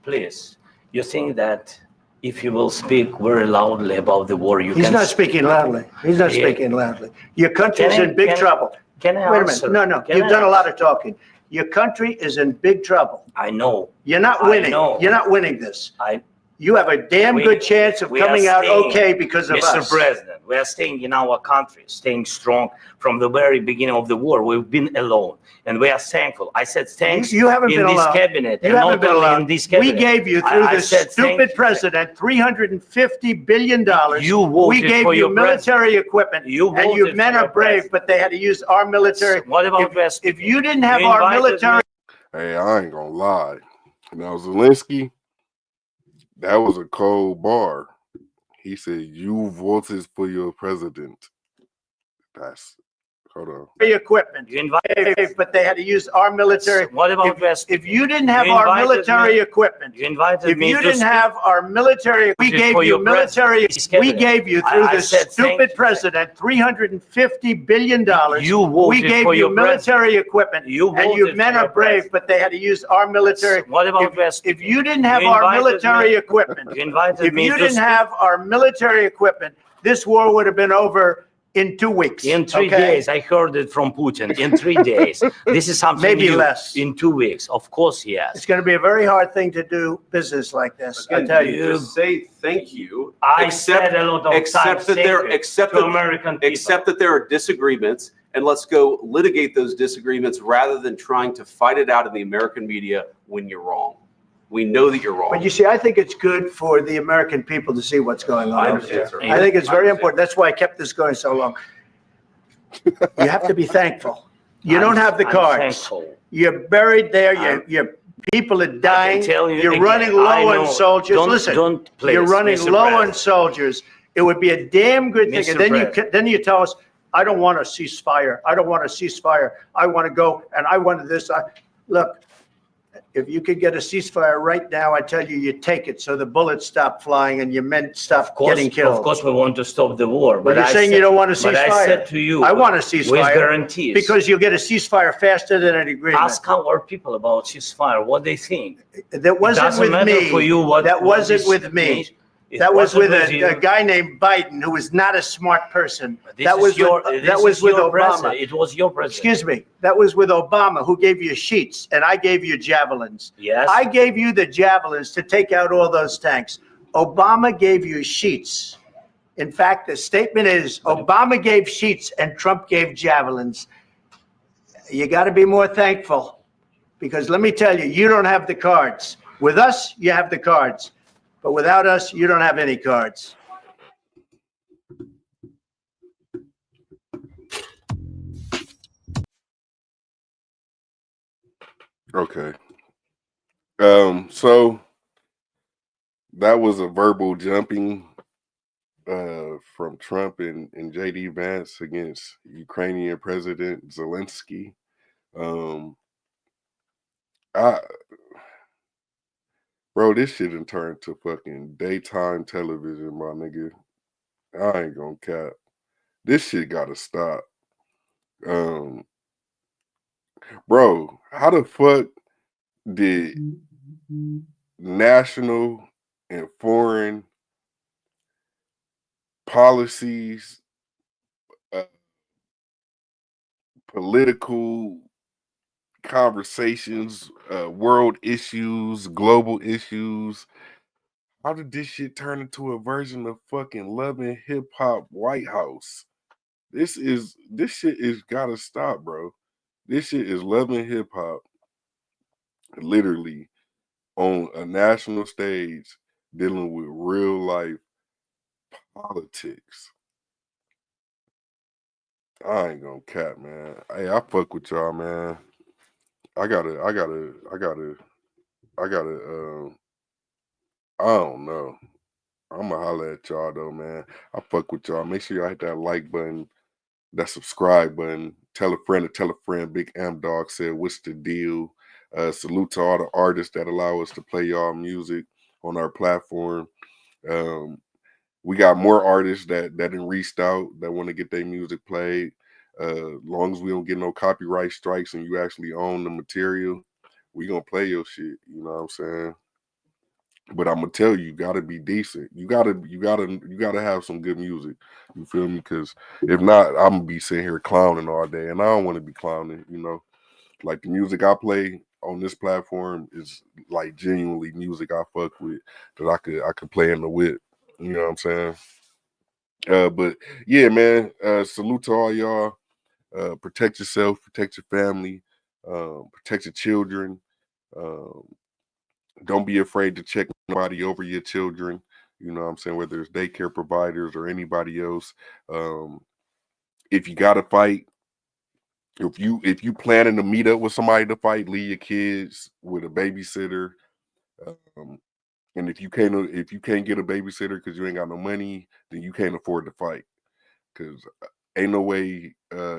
Please, you think that if you will speak very loudly about the war, you He's can... not speaking loudly. He's not Yeah. speaking loudly. Your country's Can I- in big can I- trouble. can I Wait a answer? minute. No. Can You've I done a lot answer? of talking. Your country is in big trouble. I know. You're not I winning. know. You're not winning this. I You have a damn We- good chance of we are coming out staying, okay because of Mr. us. President, we are staying in our country, staying strong from the very beginning of the war. We've been alone, and we are thankful. I said thanks You haven't in been this alone. cabinet, You and haven't not been only alone. in this cabinet. We gave you, through I this said thank stupid you. president, $350 billion. You We voted gave for you your military equipment, You and you voted men for are your brave, president. but they had to use our military. What about West? If you didn't have You our invited military, Hey, I ain't gonna lie. Now Zelensky, that was a cold bar. He said, "You voted for your president." Hold on. equipment, You invited. but they had to use our military. What about West? If you didn't have You our invited military me- equipment, You invited if me you to didn't speak. have our military, we Voted gave for you your military. president. We gave you, through I this said thank stupid you. president, $350 billion. You voted We gave for you your military equipment, You and you voted men for are your brave, president. but they had to use our military. What about West? If you didn't have You our invited military me- equipment, You invited if me you to didn't speak. have our military equipment, this war would have been over in 2 weeks. In 3 okay? days, I heard it from Putin. In 3 days, this is something Maybe new. less. In 2 weeks, of course, yes. It's going to be a very hard thing to do business like this. I Again, tell you. just say thank you. I said a lot of accept times that thank there, you accept to that, American people. accept that there are disagreements, and let's go litigate those disagreements rather than trying to fight it out in the American media when you're wrong. We know that you're wrong. But you see, I think it's good for the American people to see what's going on. I over understand, there. sir. I think it's I very understand. important. That's why I kept this going so long. You have to be thankful. You don't have the I'm cards. thankful. You're buried there. Your people are dying. tell you You're again, running I low know. on soldiers. Don't- Listen, don't, please, you're running Mr. low President. on soldiers. It would be a damn good thing. Mr. And then President. then you tell us, I don't want a ceasefire. I don't want a ceasefire. I want to go and I wanted this. Look, If you could get a ceasefire right now, I tell you, you take it so the bullets stop flying and your men stop getting killed. Of course, we want to stop the war. But you're saying you don't want a ceasefire. But I said to you, I want a with ceasefire guarantees. because you'll get a ceasefire faster than an agreement. Ask our people about ceasefire, what they think. That wasn't with me. For you that wasn't with me. That was with a guy named Biden, who was not a smart person. That was with Obama. It was your president. Excuse me. That was with Obama, who gave you sheets, and I gave you javelins. Yes. I gave you the javelins to take out all those tanks. Obama gave you sheets. In fact, the statement is Obama gave sheets and Trump gave javelins. You got to be more thankful, because let me tell you, you don't have the cards. With us, you have the cards. But without us, you don't have any cards. Okay. So that was a verbal jumping from Trump and JD Vance against Ukrainian President Zelensky. Bro, this shit done turned to fucking daytime television, my nigga. I ain't gonna cap. This shit gotta stop. Bro, how the fuck did national and foreign policies, political conversations, world issues, global issues, how did this shit turn into a version of fucking Love and Hip Hop White House? This shit is gotta stop, bro. This shit is Love and Hip Hop, literally on a national stage, dealing with real life politics. I ain't gonna cap, man. Hey, I fuck with y'all, man. I don't know. I'ma holler at y'all though, man. I fuck with y'all. Make sure y'all hit that like button, that subscribe button. Tell a friend to tell a friend. Big M Dog said, what's the deal? Salute to all the artists that allow us to play y'all music on our platform. We got more artists that done reached out that want to get their music played. Long as we don't get no copyright strikes and you actually own the material, we gonna play your shit. You know what I'm saying? But I'm gonna tell you, you gotta be decent. You gotta have some good music. You feel me? Because if not, I'm gonna be sitting here clowning all day, and I don't want to be clowning. You know, like the music I play on this platform is like genuinely music I fuck with that I could play in the whip. You know what I'm saying? But yeah, man. Salute to all y'all. Protect yourself, protect your family, protect your children. Don't be afraid to check nobody over your children. You know what I'm saying? Whether it's daycare providers or anybody else. If you gotta fight, if you planning to meet up with somebody to fight, leave your kids with a babysitter. And if you can't get a babysitter because you ain't got no money, then you can't afford to fight. Because ain't no way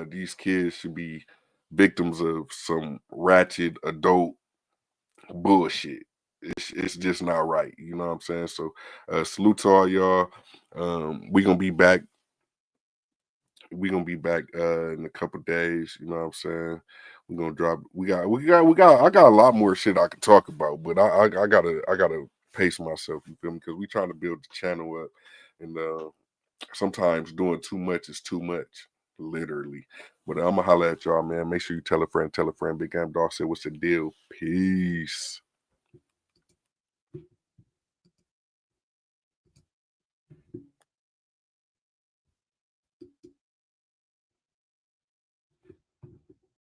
these kids should be victims of some ratchet adult bullshit. It's just not right. You know what I'm saying? So salute to all y'all. We gonna be back. In a couple days. You know what I'm saying? We're gonna drop. I got a lot more shit I could talk about, but I gotta pace myself. You feel me? Because we trying to build the channel up, and sometimes doing too much is too much, literally. But I'm gonna holler at y'all, man. Make sure you tell a friend. Big M Dog said, what's the deal? Peace.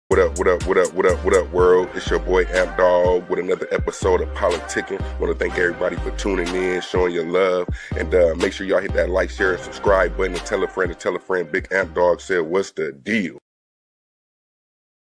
What up, world? It's your boy Amp Dog with another episode of Politicking. Want to thank everybody for tuning in, showing your love, and make sure y'all hit that like, share, and subscribe button, and tell a friend. Big Amp Dog said, what's the deal?